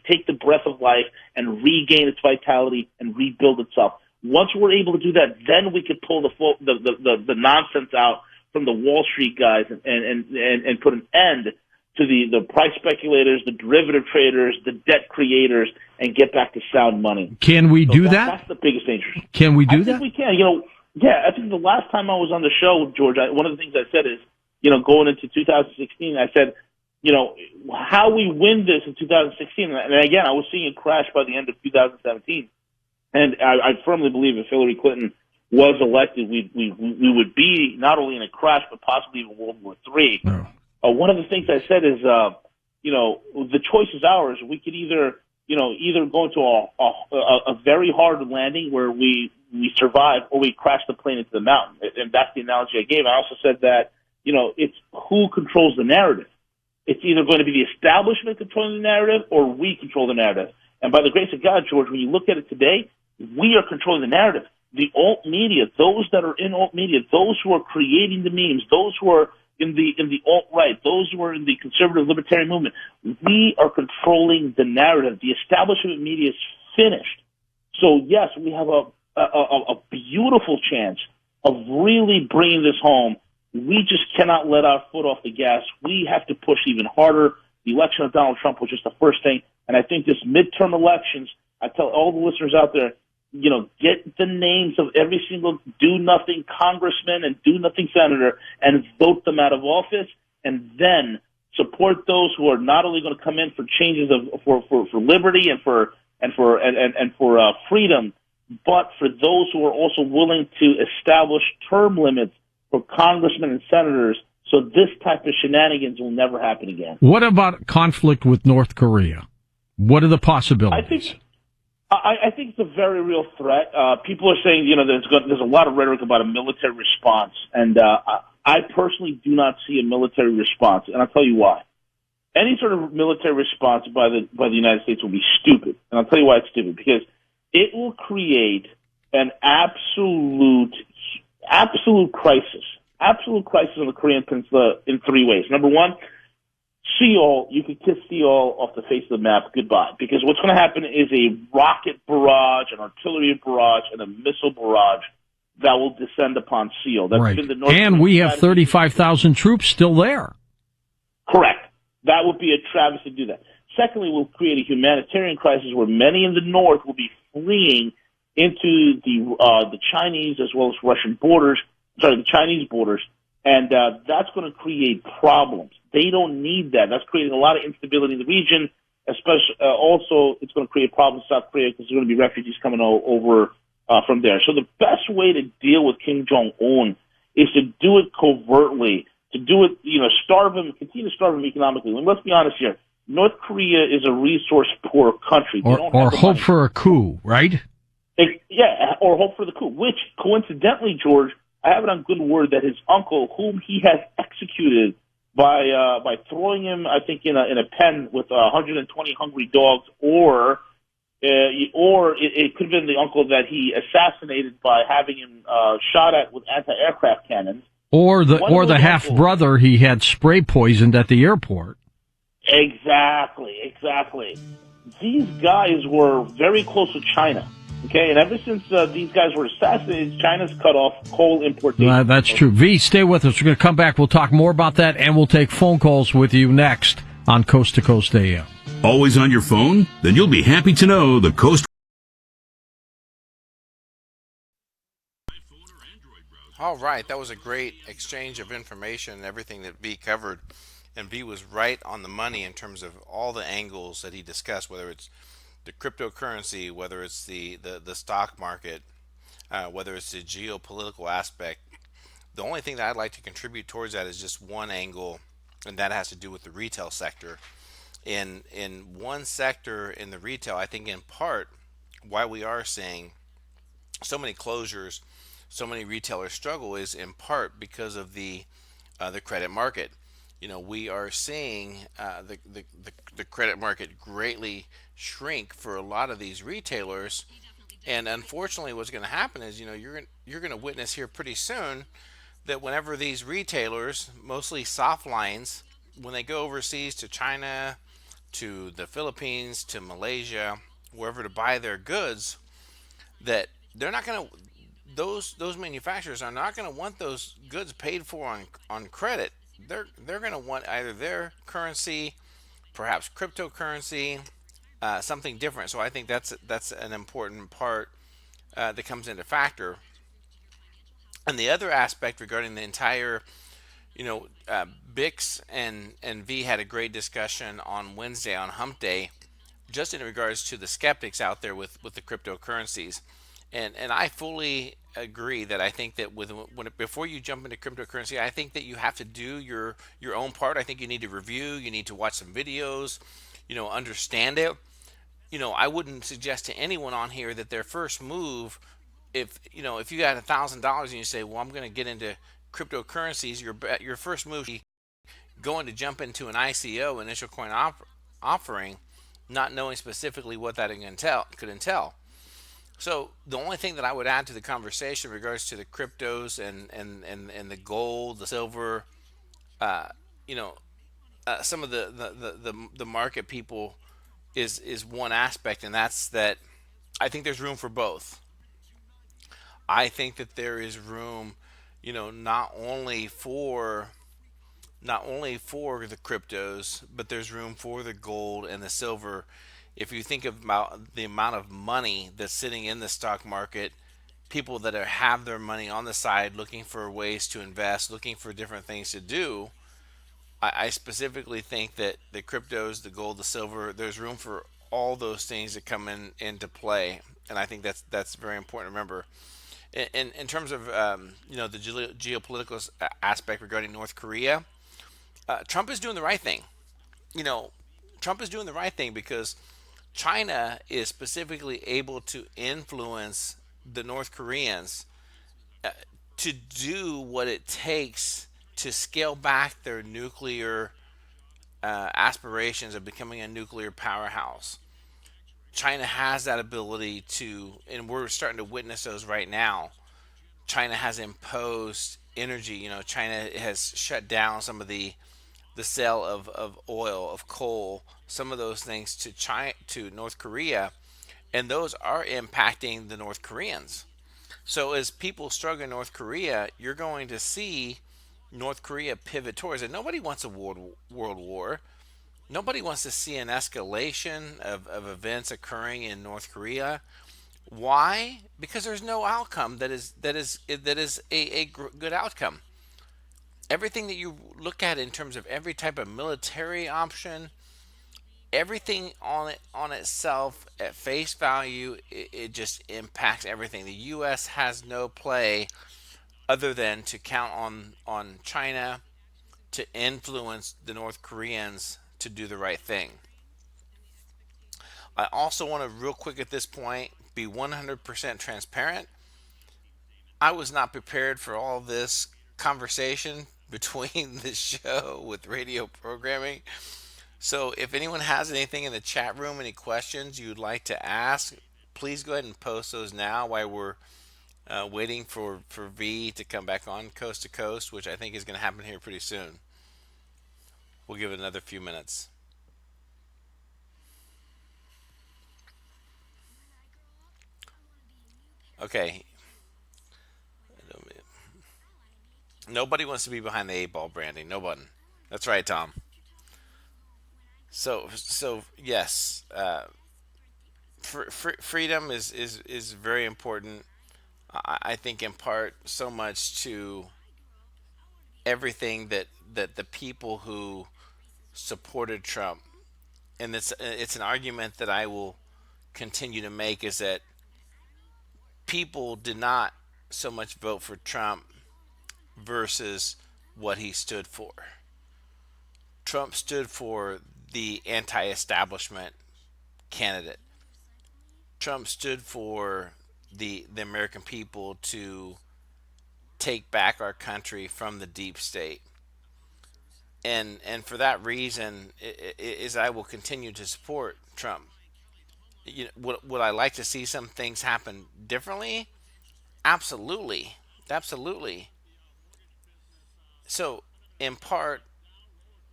take the breath of life and regain its vitality and rebuild itself. Once we're able to do that, then we could pull the nonsense out from the Wall Street guys and put an end to the price speculators, the derivative traders, the debt creators, and get back to sound money. Can we do that? That's the biggest danger. Can we do that? I think we can. I think the last time I was on the show, George, one of the things I said is, going into 2016, I said, how we win this in 2016, and again, I was seeing it crash by the end of 2017, and I firmly believe if Hillary Clinton was elected, we would be not only in a crash, but possibly even World War III. No. One of the things I said is, the choice is ours. We could either go into a very hard landing where we survive, or we crash the plane into the mountain. And that's the analogy I gave. I also said that, it's who controls the narrative. It's either going to be the establishment controlling the narrative, or we control the narrative. And by the grace of God, George, when you look at it today, we are controlling the narrative. The alt media, those that are in alt media, those who are creating the memes, those who are in the alt-right, those who are in the conservative libertarian movement, we are controlling the narrative. The establishment media is finished. So, yes, we have a beautiful chance of really bringing this home. We just cannot let our foot off the gas. We have to push even harder. The election of Donald Trump was just the first thing. And I think this midterm elections, I tell all the listeners out there, get the names of every single do-nothing congressman and do-nothing senator and vote them out of office, and then support those who are not only going to come in for changes for liberty and for freedom, but for those who are also willing to establish term limits for congressmen and senators So this type of shenanigans will never happen again. What about conflict with North Korea? What are the possibilities? I think it's a very real threat. People are saying, there's a lot of rhetoric about a military response, and I personally do not see a military response, and I'll tell you why. Any sort of military response by the United States will be stupid, and I'll tell you why it's stupid. Because it will create an absolute crisis on the Korean Peninsula in three ways. Number one, Seoul, you could kiss Seoul off the face of the map, goodbye. Because what's going to happen is a rocket barrage, an artillery barrage, and a missile barrage that will descend upon Seoul. That's right. been the North and we have 35,000 troops still there. Correct. That would be a travesty to do that. Secondly, we'll create a humanitarian crisis where many in the north will be fleeing into the Chinese as well as Russian borders, the Chinese borders, and that's going to create problems. They don't need that. That's creating a lot of instability in the region, especially also it's going to create problems in South Korea because there's going to be refugees coming over from there. So the best way to deal with Kim Jong-un is to do it covertly, to do it, starve him, continue to starve him economically. And let's be honest here, North Korea is a resource-poor country. Or hope for a coup, right? Or hope for the coup, which, coincidentally, George, I have it on good word that his uncle, whom he has executed by throwing him, I think, in a pen with 120 hungry dogs, or it could have been the uncle that he assassinated by having him shot at with anti-aircraft cannons. Or the half-brother he had spray poisoned at the airport. Exactly. These guys were very close to China, okay? And ever since these guys were assassinated, China's cut off coal importation. That's true. V, stay with us. We're going to come back. We'll talk more about that, and we'll take phone calls with you next on Coast to Coast AM. Always on your phone? Then you'll be happy to know the Coast. All right, that was a great exchange of information and everything that V covered. And V was right on the money in terms of all the angles that he discussed, whether it's the cryptocurrency, whether it's the stock market, whether it's the geopolitical aspect. The only thing that I'd like to contribute towards that is just one angle, and that has to do with the retail sector. In one sector in the retail, I think in part why we are seeing so many closures, so many retailers struggle is in part because of the credit market. We are seeing the credit market greatly shrink for a lot of these retailers, and unfortunately, what's going to happen is you're going to witness here pretty soon that whenever these retailers, mostly soft lines, when they go overseas to China, to the Philippines, to Malaysia, wherever to buy their goods, that they're not going to. Those manufacturers are not going to want those goods paid for on credit. They're going to want either their currency, perhaps cryptocurrency, something different. So I think that's an important part that comes into factor. And the other aspect regarding the entire, Bix and V had a great discussion on Wednesday on Hump Day, just in regards to the skeptics out there with the cryptocurrencies. And I fully agree that I think that before you jump into cryptocurrency, I think that you have to do your own part. I think you need to review, you need to watch some videos, understand it. I wouldn't suggest to anyone on here that their first move, if you got $1,000 and you say, well, I'm going to get into cryptocurrencies, your first move is going to jump into an ICO, initial coin offering, not knowing specifically what that could entail. So the only thing that I would add to the conversation in regards to the cryptos and the gold, the silver, some of the market people is one aspect, and that's that I think there's room for both. I think that there is room, not only for the cryptos, but there's room for the gold and the silver. If you think about the amount of money that's sitting in the stock market, people that have their money on the side looking for ways to invest, looking for different things to do, I specifically think that the cryptos, the gold, the silver, there's room for all those things to come into play. And I think that's very important to remember. In terms of the geopolitical aspect regarding North Korea, Trump is doing the right thing. You know, Trump is doing the right thing because China is specifically able to influence the North Koreans to do what it takes to scale back their nuclear aspirations of becoming a nuclear powerhouse. China has that ability to, and we're starting to witness those right now. China has imposed energy. China has shut down some of the sale of oil, of coal, some of those things to China, to North Korea, and those are impacting the North Koreans. So as people struggle in North Korea, you're going to see North Korea pivot towards it. Nobody wants a world war. Nobody wants to see an escalation of events occurring in North Korea. Why? Because there's no outcome that is a good outcome. Everything that you look at in terms of every type of military option, everything on itself at face value, it just impacts everything. The U.S. has no play other than to count on China to influence the North Koreans to do the right thing. I also want to, real quick at this point, be 100% transparent. I was not prepared for all this conversation between the show with radio programming. So if anyone has anything in the chat room, any questions you'd like to ask, please go ahead and post those now while we're waiting for V to come back on Coast to Coast, which I think is going to happen here pretty soon. We'll give it another few minutes. Okay. Nobody wants to be behind the eight ball, Branding. No one. That's right, Tom. So yes, freedom is very important. I think in part so much to everything that the people who supported Trump, and it's an argument that I will continue to make, is that people did not so much vote for Trump versus what he stood for. Trump stood for the anti-establishment candidate. Trump stood for the American people to take back our country from the deep state. And for that reason, is I will continue to support Trump. Would I like to see some things happen differently? Absolutely, absolutely. So in part,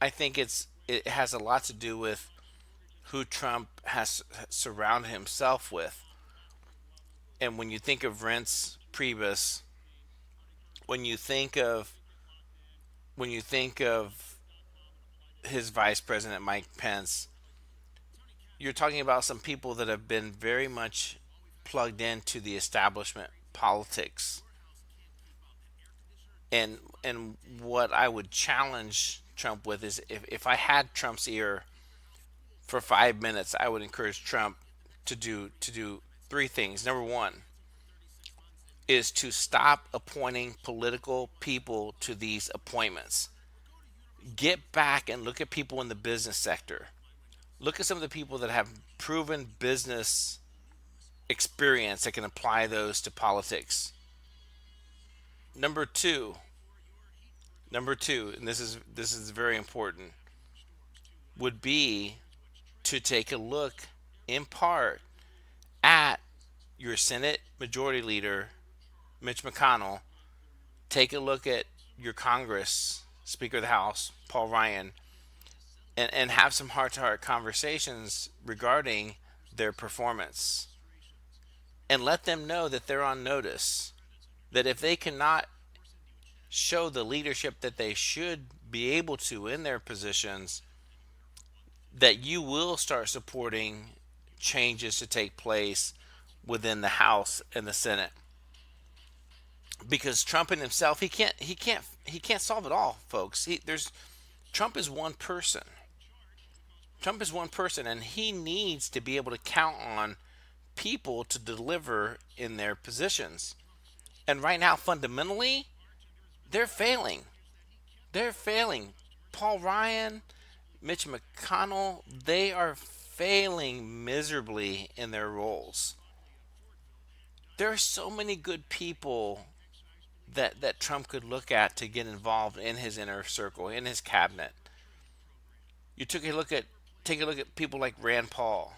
I think it has a lot to do with who Trump has surrounded himself with. And when you think of Reince Priebus, when you think of when you think of his vice president Mike Pence, you're talking about some people that have been very much plugged into the establishment politics. And what I would challenge Trump with is, if I had Trump's ear for 5 minutes, I would encourage Trump to do three things. Number one is to stop appointing political people to these appointments. Get back and look at people in the business sector. Look at some of the people that have proven business experience that can apply those to politics. Number two, and this is very important, would be to take a look in part at your Senate Majority Leader Mitch McConnell. Take a look at your Congress Speaker of the House Paul Ryan, and have some heart to heart conversations regarding their performance, and let them know that they're on notice, that if they cannot show the leadership that they should be able to in their positions, that you will start supporting changes to take place within the House and the Senate. Because Trump in himself, he can't solve it all, folks. Trump is one person. Trump is one person, and he needs to be able to count on people to deliver in their positions. And right now, fundamentally, they're failing. They're failing. Paul Ryan, Mitch McConnell, they are failing miserably in their roles. There are so many good people that Trump could look at to get involved in his inner circle, in his cabinet. You take a look at people like Rand Paul.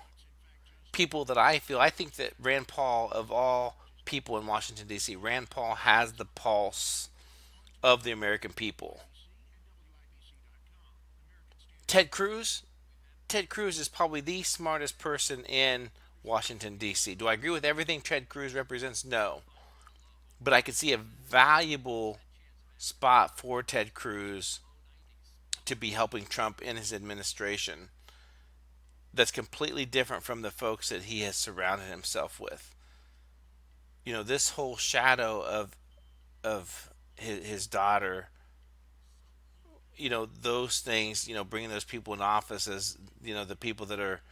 People that I think that Rand Paul, of all people in Washington, D.C., Rand Paul has the pulse of the American people. Ted Cruz is probably the smartest person in Washington, D.C. Do I agree with everything Ted Cruz represents? No. But I could see a valuable spot for Ted Cruz to be helping Trump in his administration that's completely different from the folks that he has surrounded himself with. You know, this whole shadow of his daughter, you know, those things, you know, bringing those people in office as, you know, the people that are,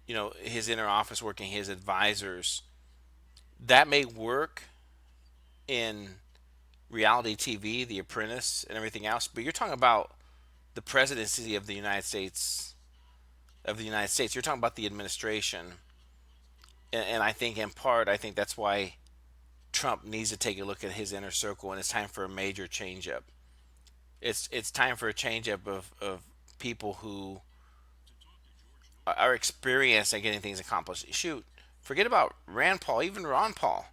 you know, his inner office working, his advisors, that may work in reality TV, The Apprentice, and everything else. But you're talking about the presidency of the United States. You're talking about the administration, and I think in part, I think that's why Trump needs to take a look at his inner circle, and it's time for a major change-up. It's time for a change-up of people who are experienced at getting things accomplished. Shoot, forget about Rand Paul, even Ron Paul.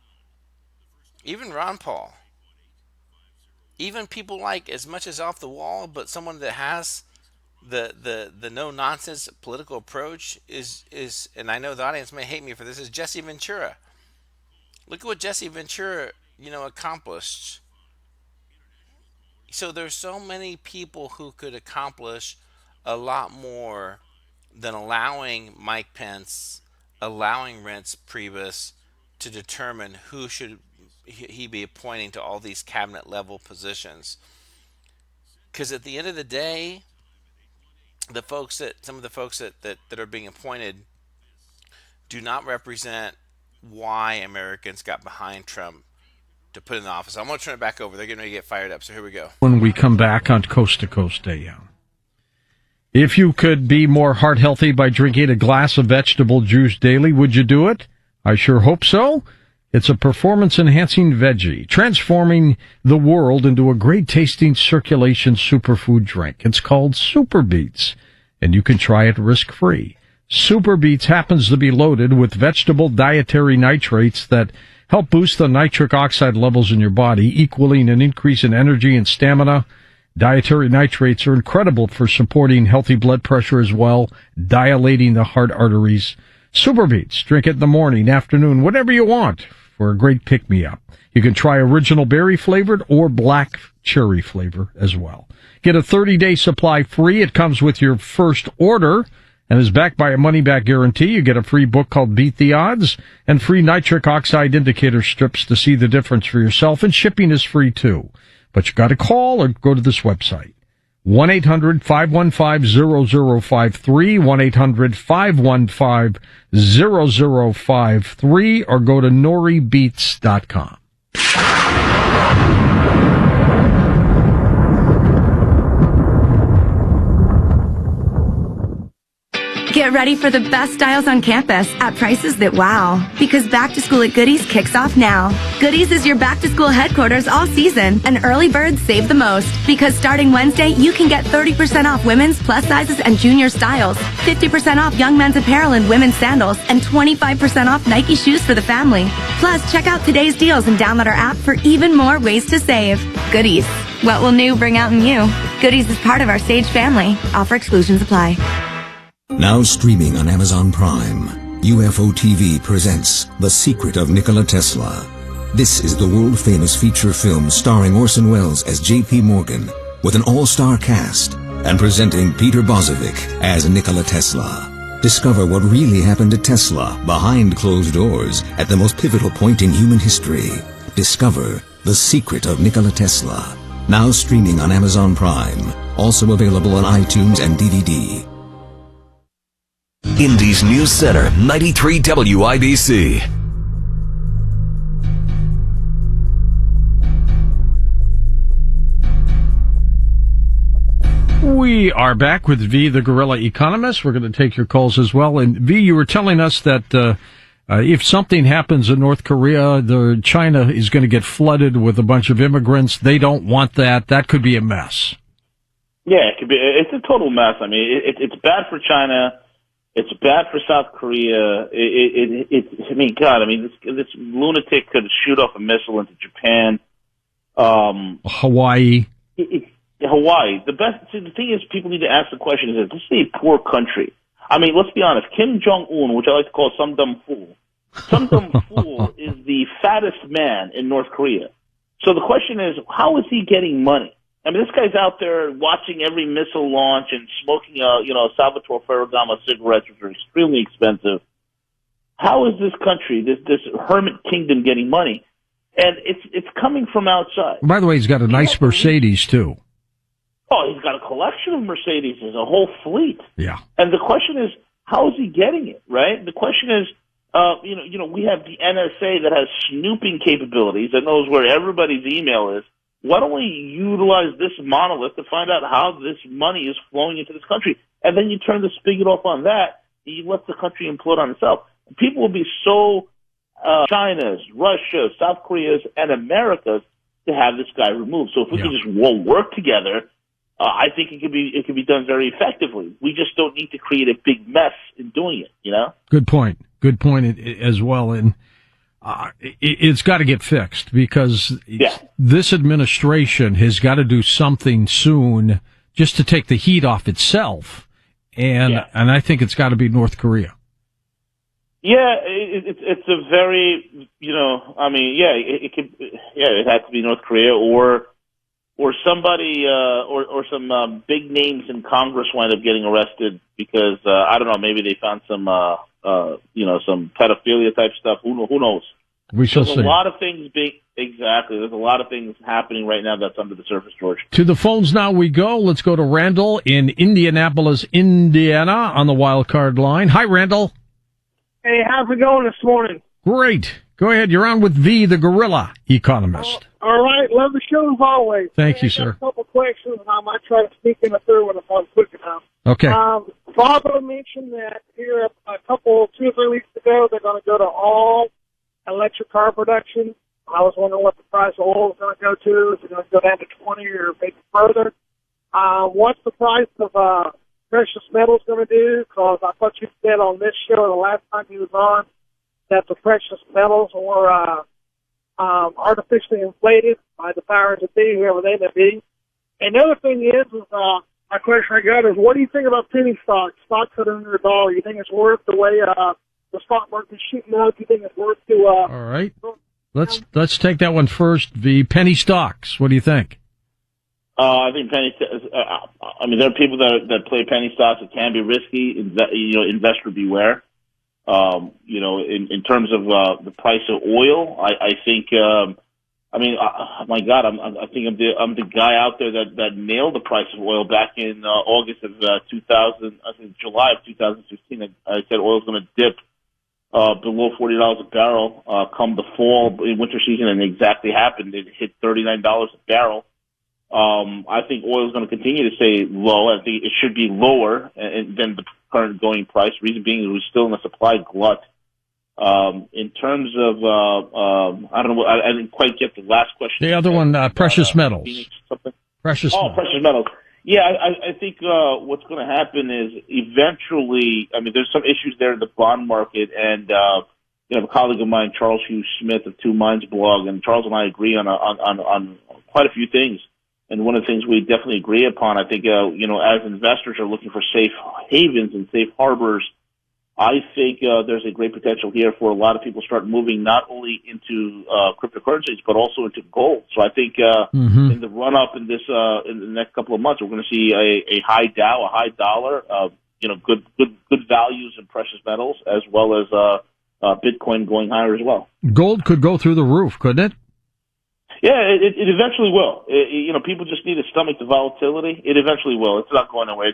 Even people like, as much as off the wall, but someone that has the no nonsense political approach is, and I know the audience may hate me for this, is Jesse Ventura. Look at what Jesse Ventura, you know, accomplished. So there's so many people who could accomplish a lot more than allowing Mike Pence, allowing Reince Priebus to determine who should he be appointing to all these cabinet level positions. Because at the end of the day, some of the folks that are being appointed do not represent why Americans got behind Trump to put in the office. I'm going to turn it back over. They're getting ready to get fired up, so here we go. When we come back on Coast to Coast AM. If you could be more heart healthy by drinking a glass of vegetable juice daily, would you do it? I sure hope so. It's a performance-enhancing veggie, transforming the world into a great-tasting circulation superfood drink. It's called Super Beets, and you can try it risk-free. Super Beets happens to be loaded with vegetable dietary nitrates that help boost the nitric oxide levels in your body, equaling an increase in energy and stamina. Dietary nitrates are incredible for supporting healthy blood pressure as well, dilating the heart arteries. Super Beets, drink it in the morning, afternoon, whatever you want, for a great pick-me-up. You can try original berry flavored or black cherry flavor as well. Get a 30-day supply free. It comes with your first order and is backed by a money-back guarantee. You get a free book called Beat the Odds and free nitric oxide indicator strips to see the difference for yourself, and shipping is free too. But you got to call or go to this website. 1-800-515-0053, 1-800-515-0053, or go to noribeats.com. Get ready for the best styles on campus at prices that wow. Because Back to School at Goodies kicks off now. Goodies is your back to school headquarters all season, and early birds save the most. Because starting Wednesday, you can get 30% off women's, plus sizes, and junior styles, 50% off young men's apparel and women's sandals, and 25% off Nike shoes for the family. Plus, check out today's deals and download our app for even more ways to save. Goodies. What will new bring out in you? Goodies is part of our Sage family. Offer exclusions apply. Now streaming on Amazon Prime, UFO TV presents The Secret of Nikola Tesla. This is the world-famous feature film starring Orson Welles as J.P. Morgan, with an all-star cast, and presenting Peter Bozovic as Nikola Tesla. Discover what really happened to Tesla behind closed doors at the most pivotal point in human history. Discover The Secret of Nikola Tesla. Now streaming on Amazon Prime. Also available on iTunes and DVD. Indy's News Center, 93 WIBC. We are back with V, the Guerrilla Economist. We're going to take your calls as well. And V, you were telling us that if something happens in North Korea, China is going to get flooded with a bunch of immigrants. They don't want that. That could be a mess. Yeah, it could be. It's a total mess. I mean, it's bad for China. It's bad for South Korea. I mean, God, I mean, this lunatic could shoot off a missile into Japan. Hawaii. Hawaii. The thing is, people need to ask the question: is this is a poor country? I mean, let's be honest. Kim Jong-un, which I like to call some dumb fool, is the fattest man in North Korea. So the question is, how is he getting money? I mean, this guy's out there watching every missile launch and smoking, Salvatore Ferragamo cigarettes, which are extremely expensive. How is this country, this hermit kingdom, getting money? And it's coming from outside. By the way, he's got a nice Mercedes too. Oh, he's got a collection of Mercedes, a whole fleet. Yeah. And the question is, how is he getting it? Right. The question is, we have the NSA that has snooping capabilities that knows where everybody's email is. Why don't we utilize this monolith to find out how this money is flowing into this country? And then you turn the spigot off on that, and you let the country implode on itself. People will be so China's, Russia's, South Korea's, and America's to have this guy removed. So if we can just all work together, I think it could be done very effectively. We just don't need to create a big mess in doing it, you know? Good point as well. And it's got to get fixed because this administration has got to do something soon just to take the heat off itself. And I think it's got to be North Korea. Yeah, it's a very, it has to be North Korea or somebody, or some big names in Congress wind up getting arrested because, I don't know, maybe they found some pedophilia type stuff. Who knows? We shall see. There's a lot of things there's a lot of things happening right now that's under the surface, George. To the phones now we go. Let's go to Randall in Indianapolis, Indiana on the wild card line. Hi, Randall. Hey, how's it going this morning? Great. Go ahead. You're on with V, the Guerrilla Economist. All right. Love the show as always. Thank you, sir. A couple questions, and I might try to sneak in a third one if I'm quick enough. Okay. Volvo mentioned that here a couple, 2 or 3 weeks ago, they're going to go to all electric car production. I was wondering what the price of oil is going to go to. Is it going to go down to 20 or maybe further? What's the price of precious metals going to do? Because I thought you said on this show the last time you was on that the precious metals were artificially inflated by the powers that be, whoever they may be. And the other thing is my question I got is, what do you think about penny stocks? Stocks that are under $1. You think it's worth the way the stock market's shooting out? Do you think it's worth to? All right. Let's take that one first. The penny stocks. What do you think? I think there are people that play penny stocks. It can be risky. Investor beware. In terms of the price of oil, I think. My God, I think I'm the guy out there that nailed the price of oil back in August of 2000. I think July of 2015. I said oil's going to dip below $40 a barrel come the fall in winter season, and it exactly happened. It hit $39 a barrel. I think oil is going to continue to stay low. I think it should be lower than the current going price. Reason being, it was still in a supply glut. In terms of, I don't know, I didn't quite get the last question. The other one, precious metals. Precious metals. Yeah, I think what's going to happen is eventually, there's some issues there in the bond market, and a colleague of mine, Charles Hugh Smith of Two Minds blog, and Charles and I agree on quite a few things. And one of the things we definitely agree upon, I think, as investors are looking for safe havens and safe harbors, I think there's a great potential here for a lot of people to start moving not only into cryptocurrencies but also into gold. So I think in the run up in the next couple of months, we're going to see a high Dow, a high dollar, good values in precious metals, as well as Bitcoin going higher as well. Gold could go through the roof, couldn't it? Yeah, it eventually will. People just need to stomach the volatility. It eventually will. It's not going away.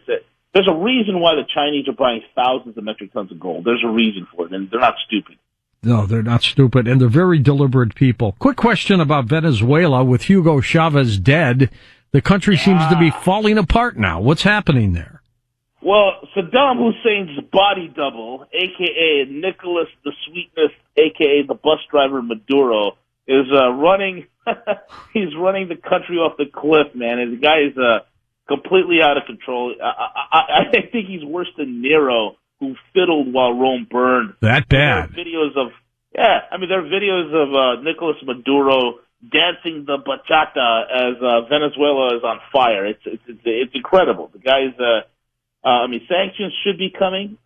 There's a reason why the Chinese are buying thousands of metric tons of gold. There's a reason for it, and they're not stupid. No, they're not stupid, and they're very deliberate people. Quick question about Venezuela with Hugo Chavez dead. The country seems to be falling apart now. What's happening there? Well, Saddam Hussein's body double, a.k.a. Nicholas the Sweetness, a.k.a. the bus driver Maduro, is running. He's running the country off the cliff, man. And the guy is completely out of control. I think he's worse than Nero, who fiddled while Rome burned. That bad. There are videos of there are videos of Nicolas Maduro dancing the bachata as Venezuela is on fire. It's incredible. The guy's sanctions should be coming.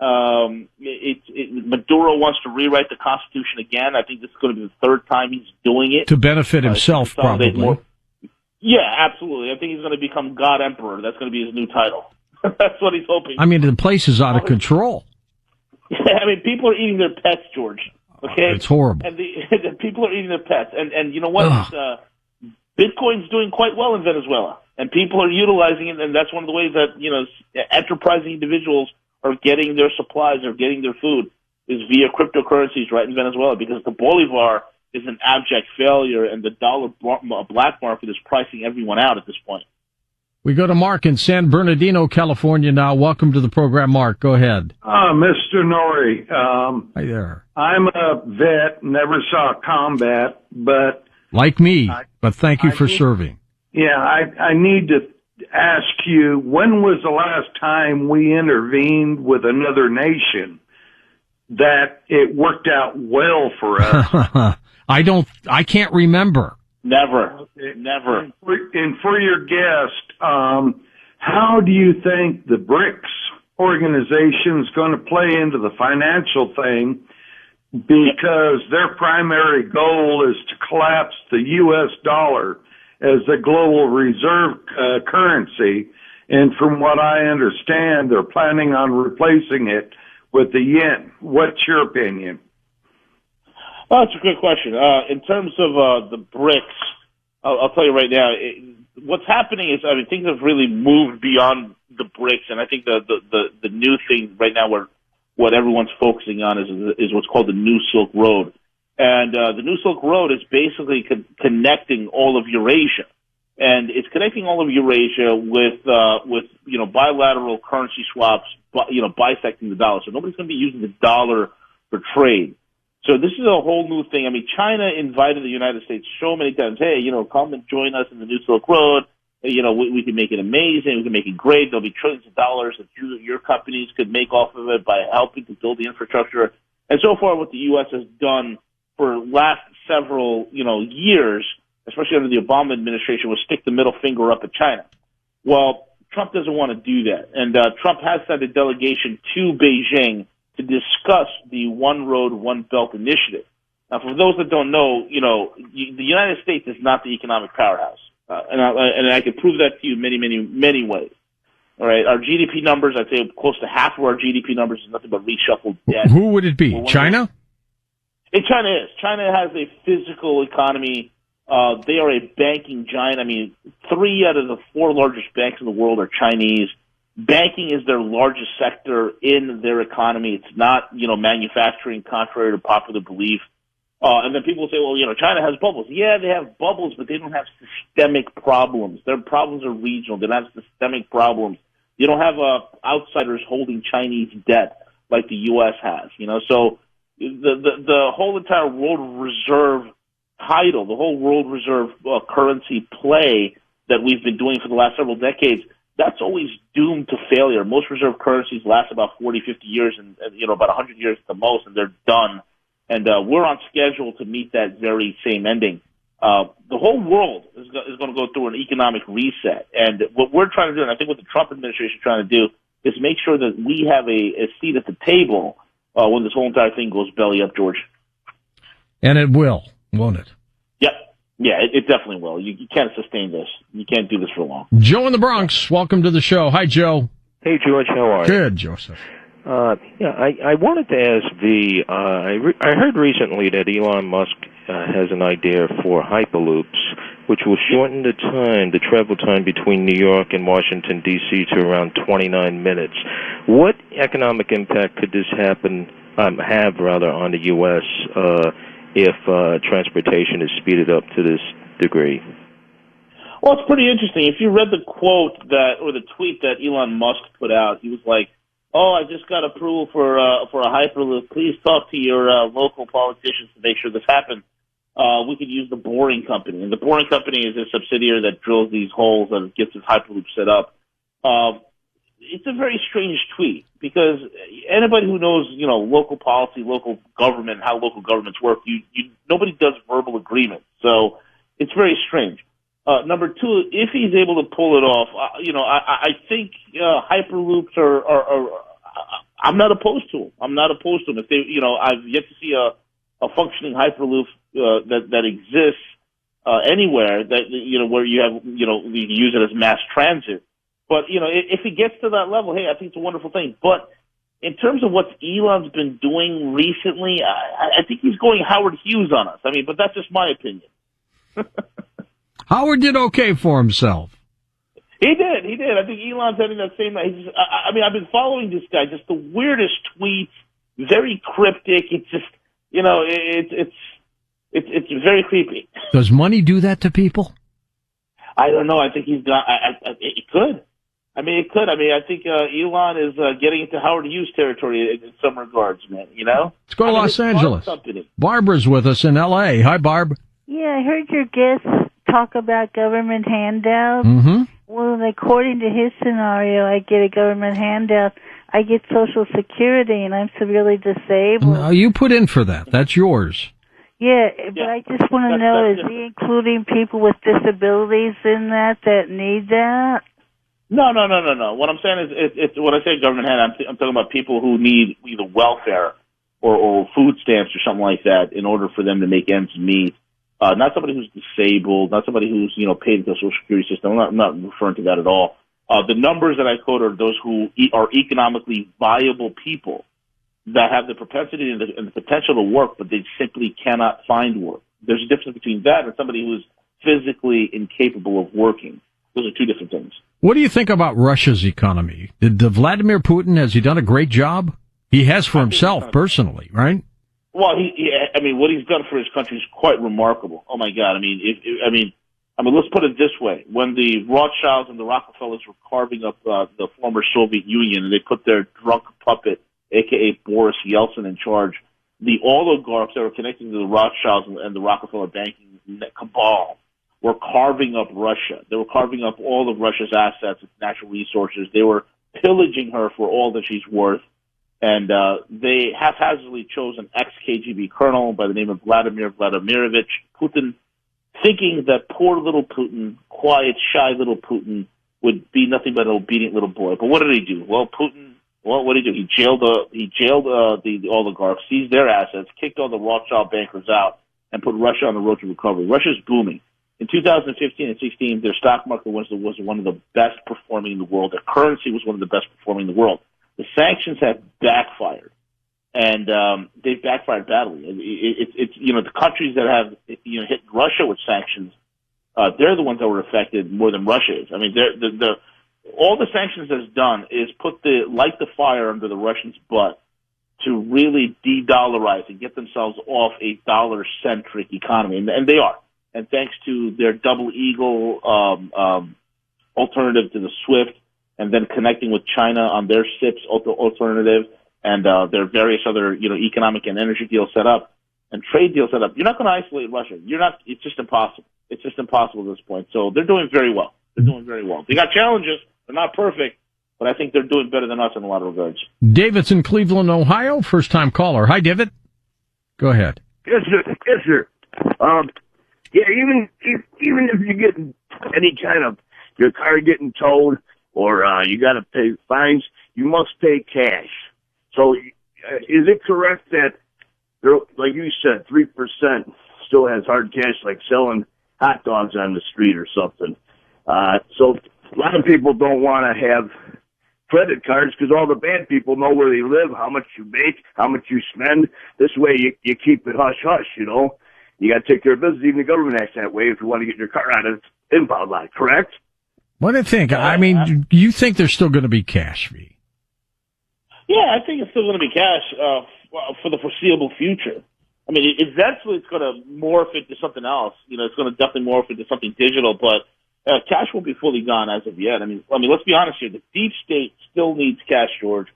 Maduro wants to rewrite the Constitution again. I think this is going to be the third time he's doing it. To benefit himself, probably. Yeah, absolutely. I think he's going to become God Emperor. That's going to be his new title. That's what he's hoping. I mean, the place is out of control. I mean, people are eating their pets, George. Okay? It's horrible. And the people are eating their pets. And you know what? Bitcoin's doing quite well in Venezuela. And people are utilizing it, and that's one of the ways that, enterprising individuals are getting their supplies or getting their food is via cryptocurrencies right in Venezuela, because the Bolivar is an abject failure, and the dollar black market is pricing everyone out at this point. We go to Mark in San Bernardino, California now. Welcome to the program, Mark. Go ahead. Mr. Norrie. Hi there. I'm a vet, never saw combat, but... Like me, but thank you for serving. Yeah, I need to ask you, when was the last time we intervened with another nation that it worked out well for us? I can't remember. Never. And for your guest, how do you think the BRICS organization is going to play into the financial thing? Because their primary goal is to collapse the U.S. dollar as the global reserve currency. And from what I understand, they're planning on replacing it with the yen. What's your opinion? Well, that's a good question. In terms of the BRICS, I'll tell you right now, what's happening is, things have really moved beyond the BRICS, and I think the new thing right now, where what everyone's focusing on is what's called the New Silk Road. And the New Silk Road is basically connecting all of Eurasia. And it's connecting all of Eurasia with bilateral currency swaps, bisecting the dollar. So nobody's going to be using the dollar for trade. So this is a whole new thing. China invited the United States so many times, hey, come and join us in the New Silk Road. We can make it amazing. We can make it great. There'll be trillions of dollars that your companies could make off of it by helping to build the infrastructure. And so far, what the U.S. has done for last several, years, especially under the Obama administration, was stick the middle finger up at China. Well, Trump doesn't want to do that. And Trump has sent a delegation to Beijing to discuss the One Road, One Belt initiative. Now, for those that don't know, the United States is not the economic powerhouse. And I can prove that to you many, many, many ways. All right, our GDP numbers, I'd say close to half of our GDP numbers is nothing but reshuffled debt. Who would it be? China? China is. China has a physical economy. They are a banking giant. 3 out of the 4 largest banks in the world are Chinese. Banking is their largest sector in their economy. It's not, manufacturing, contrary to popular belief. And then people say, well, China has bubbles. Yeah, they have bubbles, but they don't have systemic problems. Their problems are regional. They don't have systemic problems. You don't have outsiders holding Chinese debt like the U.S. has. So the whole entire world reserve title, the whole world reserve currency play that we've been doing for the last several decades, that's always doomed to failure. Most reserve currencies last about 40, 50 years and about 100 years at the most, and they're done. And we're on schedule to meet that very same ending. The whole world is going to go through an economic reset. And what we're trying to do, and I think what the Trump administration is trying to do, is make sure that we have a seat at the table when this whole entire thing goes belly up, George. And it will, won't it? Yep. Yeah, it definitely will. You can't sustain this. You can't do this for long. Joe in the Bronx, welcome to the show. Hi, Joe. Hey, George, how are you? Good, Joseph. I wanted to ask I heard recently that Elon Musk has an idea for hyperloops, which will shorten the travel time between New York and Washington, D.C. to around 29 minutes. What economic impact could this have on the U.S. If transportation is speeded up to this degree? Well, it's pretty interesting. If you read the quote or the tweet that Elon Musk put out, he was like, "Oh, I just got approval for a Hyperloop. Please talk to your local politicians to make sure this happens. We could use the Boring Company." And the Boring Company is a subsidiary that drills these holes and gets this Hyperloop set up. It's a very strange tweet because anybody who knows, local policy, local government, how local governments work, nobody does verbal agreements. So it's very strange. Number two, if he's able to pull it off, I think Hyperloops are I'm not opposed to them. I'm not opposed to them. If they, I've yet to see a functioning Hyperloop that exists anywhere that where you have you use it as mass transit. But if he gets to that level, hey, I think it's a wonderful thing. But in terms of what Elon's been doing recently, I think he's going Howard Hughes on us. I mean, but that's just my opinion. Howard did okay for himself. He did. I think Elon's having that same. I've been following this guy. Just the weirdest tweets, very cryptic. It's just, it's very creepy. Does money do that to people? I don't know. I think he's got. It could. It could. I think Elon is getting into Howard Hughes territory in some regards, man. Let's go to Los Angeles. Barbara's with us in L.A. Hi, Barb. Yeah, I heard your guest talk about government handouts. Mm-hmm. Well, according to his scenario, I get a government handout. I get Social Security, and I'm severely disabled. No, you put in for that. That's yours. Yeah, but I just want to know, is he including people with disabilities in that need that? No. What I'm saying is, it's when I say government handout, I'm talking about people who need either welfare or food stamps or something like that in order for them to make ends meet. Not somebody who's disabled, not somebody who's, paid into the Social Security system. I'm not referring to that at all. The numbers that I quote are those who are economically viable people that have the propensity and the potential to work, but they simply cannot find work. There's a difference between that and somebody who's physically incapable of working. Those are two different things. What do you think about Russia's economy? Did Vladimir Putin, has he done a great job? He has for himself personally, right? Well, what he's done for his country is quite remarkable. Oh my God! Let's put it this way: when the Rothschilds and the Rockefellers were carving up the former Soviet Union, and they put their drunk puppet, aka Boris Yeltsin, in charge, the oligarchs that were connected to the Rothschilds and the Rockefeller banking cabal were carving up Russia. They were carving up all of Russia's assets, its natural resources. They were pillaging her for all that she's worth. And they haphazardly chose an ex-KGB colonel by the name of Vladimir Vladimirovich Putin, thinking that poor little Putin, quiet, shy little Putin, would be nothing but an obedient little boy. But what did he do? Well, what did he do? He jailed the oligarchs, seized their assets, kicked all the Rothschild bankers out, and put Russia on the road to recovery. Russia's booming. In 2015 and 16, their stock market was one of the best performing in the world. Their currency was one of the best performing in the world. The sanctions have backfired, and they've backfired badly. It's the countries that have hit Russia with sanctions, they're the ones that were affected more than Russia is. All the sanctions has done is light the fire under the Russians' butt to really de-dollarize and get themselves off a dollar-centric economy, and they are. And thanks to their double eagle alternative to the SWIFT, and then connecting with China on their SIPS alternative, and their various other, economic and energy deals set up, and trade deals set up. You're not going to isolate Russia. It's just impossible. It's just impossible at this point. So they're doing very well. They got challenges. They're not perfect, but I think they're doing better than us in a lot of regards. David's in Cleveland, Ohio. First-time caller. Hi, David. Go ahead. Yes, sir. Even if you get any kind of your car getting towed, or you got to pay fines, you must pay cash. So is it correct that, like you said, 3% still has hard cash, like selling hot dogs on the street or something? So a lot of people don't want to have credit cards because all the bad people know where they live, how much you make, how much you spend. This way you keep it hush-hush, You got to take care of business. Even the government acts that way if you want to get your car out of its impound lot, correct? What do you think? You think there's still going to be cash fee? Yeah, I think it's still going to be cash for the foreseeable future. Eventually it's going to morph into something else. It's going to definitely morph into something digital, but Cash won't be fully gone as of yet. I mean, let's be honest here. The deep state still needs cash, George.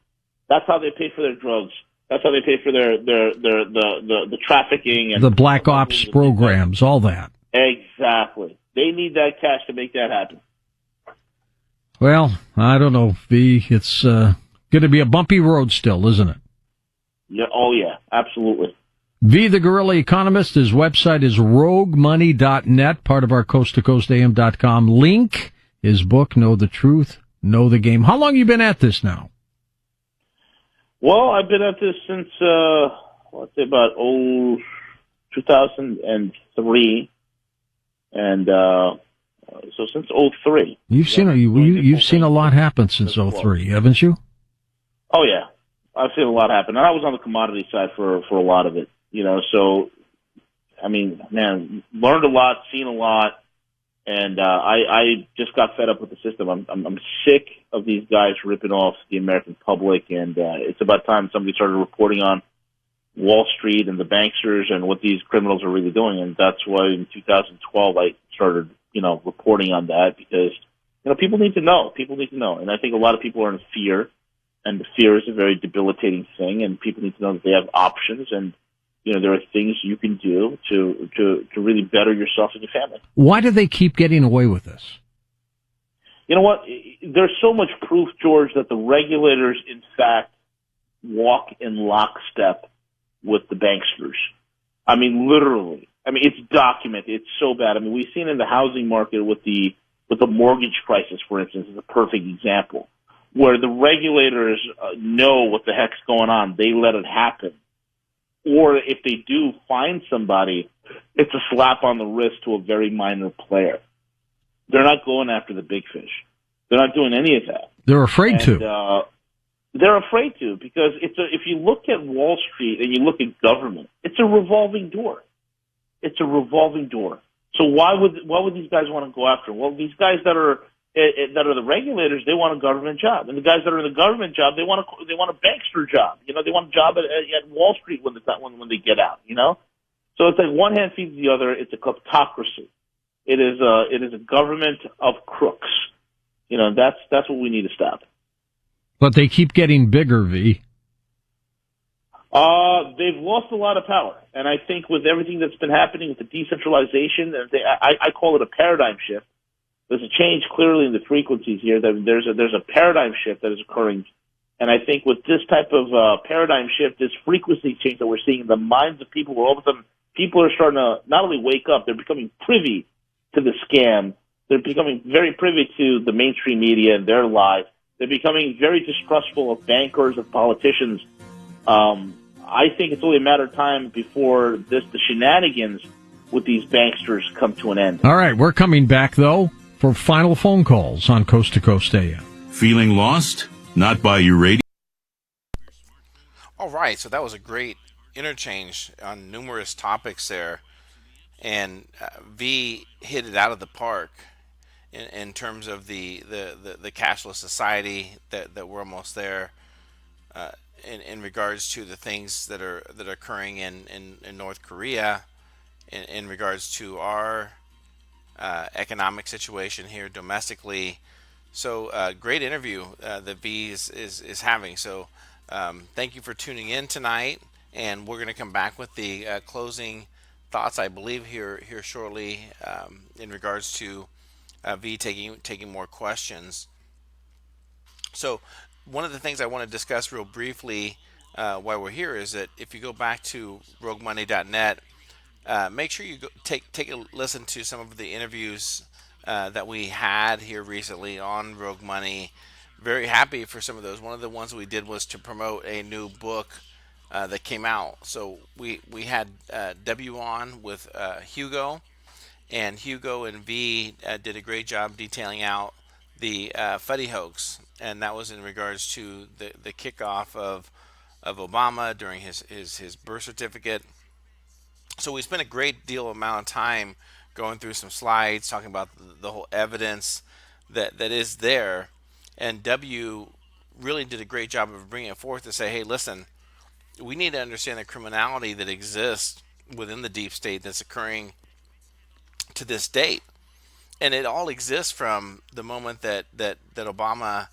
That's how they pay for their drugs. That's how they pay for the trafficking and the black ops programs, all that. Exactly. They need that cash to make that happen. Well, I don't know, V. It's going to be a bumpy road still, isn't it? Yeah. Oh, yeah. Absolutely. V, the Guerrilla Economist, his website is roguemoney.net, part of our coasttocoastam.com link. His book, Know the Truth, Know the Game. How long have you been at this now? Well, I've been at this since, let's say about 2003. And so since 2003. You've seen a lot happen since 2003, haven't you? Oh, yeah. I've seen a lot happen. And I was on the commodity side for a lot of it, so, I mean, man, learned a lot, seen a lot, and I just got fed up with the system. I'm sick of these guys ripping off the American public, and it's about time somebody started reporting on Wall Street and the banksters and what these criminals are really doing. And that's why in 2012 I started, reporting on that, because, people need to know. People need to know. And I think a lot of people are in fear, and the fear is a very debilitating thing, and people need to know that they have options, and, there are things you can do to really better yourself and your family. Why do they keep getting away with this? You know what? There's so much proof, George, that the regulators, in fact, walk in lockstep with the banksters. I mean, literally. I mean, it's documented. It's so bad. I mean, we've seen in the housing market with the mortgage crisis, for instance, is a perfect example, where the regulators know what the heck's going on. They let it happen. Or if they do find somebody, it's a slap on the wrist to a very minor player. They're not going after the big fish. They're not doing any of that. They're afraid to. They're afraid to, because if you look at Wall Street and you look at government, it's a revolving door. It's a revolving door. So why would these guys want to go after? Well, these guys that are the regulators, they want a government job, and the guys that are in the government job, they want a bankster job. They want a job at Wall Street when they get out. So it's like one hand feeds the other. It's a kleptocracy. It is a government of crooks. That's what we need to stop. But they keep getting bigger, V. They've lost a lot of power, and I think with everything that's been happening with the decentralization, I call it a paradigm shift. There's a change clearly in the frequencies here. That there's a paradigm shift that is occurring, and I think with this type of paradigm shift, this frequency change that we're seeing in the minds of people, where all of a sudden people are starting to not only wake up, they're becoming privy to the scam. They're becoming very privy to the mainstream media and their lies. They're becoming very distrustful of bankers, of politicians. I think it's only a matter of time before the shenanigans with these banksters come to an end. All right, we're coming back, though, for final phone calls on Coast to Coast AM. Feeling lost? Not by your radio. All right, so that was a great interchange on numerous topics there. And V hit it out of the park in terms of the cashless society that we're almost there. In regards to the things that are occurring in North Korea, in regards to our economic situation here domestically. So great interview that V is having. So thank you for tuning in tonight, and we're going to come back with the closing thoughts, I believe, here shortly in regards to V taking more questions. So one of the things I want to discuss real briefly while we're here is that if you go back to roguemoney.net, make sure you take a listen to some of the interviews that we had here recently on Rogue Money. Very happy for some of those. One of the ones we did was to promote a new book that came out. So we had W on with Hugo, and Hugo and V did a great job detailing out the Fuddy hoax, and that was in regards to the kickoff of Obama during his birth certificate. So we spent a great deal amount of time going through some slides, talking about the whole evidence that is there, and W really did a great job of bringing it forth to say, hey, listen, we need to understand the criminality that exists within the deep state that's occurring to this date. And it all exists from the moment that Obama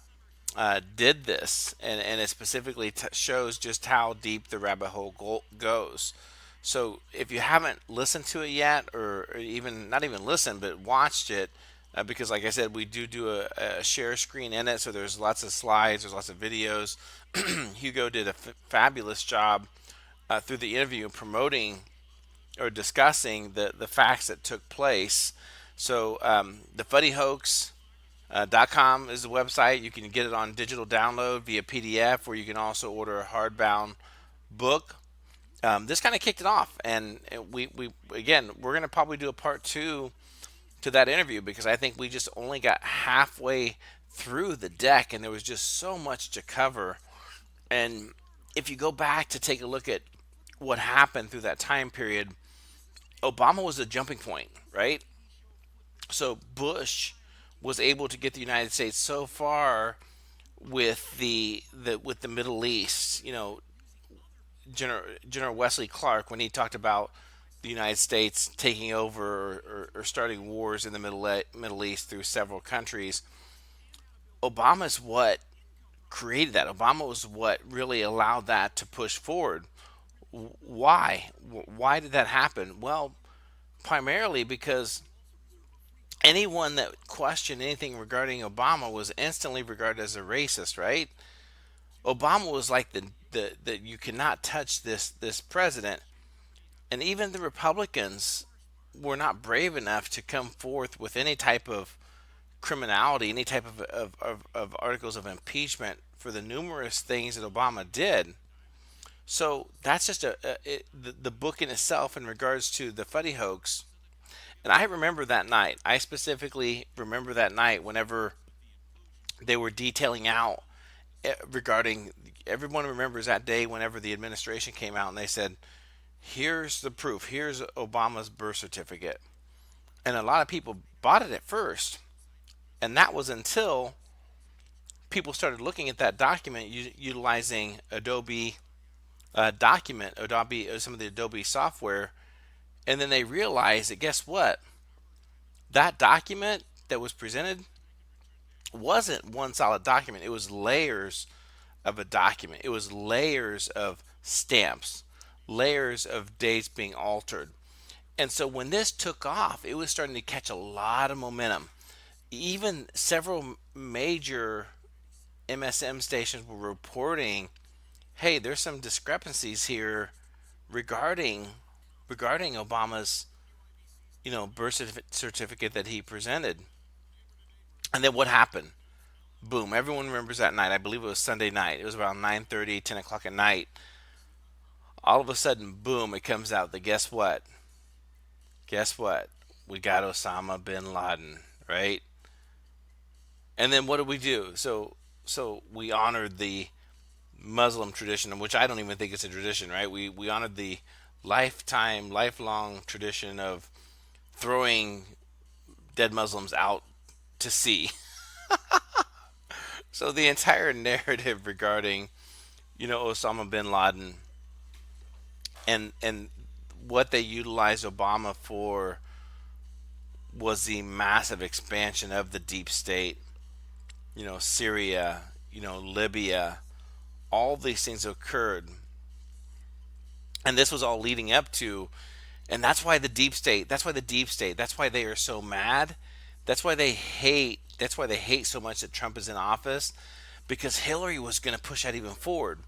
did this, and it specifically shows just how deep the rabbit hole goes. So if you haven't listened to it yet, or even not even listened, but watched it, because like I said, we do a share screen in it, so there's lots of slides, there's lots of videos. Hugo did a fabulous job through the interview promoting or discussing the facts that took place. So the Funny Hoax .com is the website. You can get it on digital download via PDF, or you can also order a hardbound book. This kind of kicked it off, and we again, we're going to probably do a part two to that interview, because I think we just only got halfway through the deck, and there was just so much to cover. And if you go back to take a look at what happened through that time period, Obama was a jumping point, right? So Bush was able to get the United States so far with the Middle East. General Wesley Clark, when he talked about the United States taking over or starting wars in the Middle East through several countries, Obama's what created that. Obama was what really allowed that to push forward. Why? Why did that happen? Well, primarily because anyone that questioned anything regarding Obama was instantly regarded as a racist, right? Obama was like the you cannot touch this president, and even the Republicans were not brave enough to come forth with any type of criminality, any type of articles of impeachment for the numerous things that Obama did. So that's just the book in itself in regards to the Funny Hoax. And I remember that night. I specifically remember that night whenever they were detailing out regarding. Everyone remembers that day whenever the administration came out and they said, "Here's the proof. Here's Obama's birth certificate." And a lot of people bought it at first, and that was until people started looking at that document utilizing Adobe Adobe, some of the Adobe software, and then they realized that guess what? That document that was presented wasn't one solid document. It was layers of a document. It was layers of stamps, layers of dates being altered. And so when this took off, it was starting to catch a lot of momentum. Even several major MSM stations were reporting, hey, there's some discrepancies here regarding Obama's birth certificate that he presented. And then what happened? Boom, everyone remembers that night. I believe it was Sunday night. It was around 9:30, 10 o'clock at night. All of a sudden, boom, it comes out that guess what? Guess what? We got Osama bin Laden, right? And then what did we do? So we honored the Muslim tradition, which I don't even think it's a tradition, right? We honored the lifelong tradition of throwing dead Muslims out to sea. So the entire narrative regarding, Osama bin Laden and what they utilized Obama for was the massive expansion of the deep state. Syria, Libya, all these things occurred. And this was all leading up to, and that's why the deep state, that's why they are so mad. That's why they hate so much that Trump is in office, because Hillary was going to push that even forward.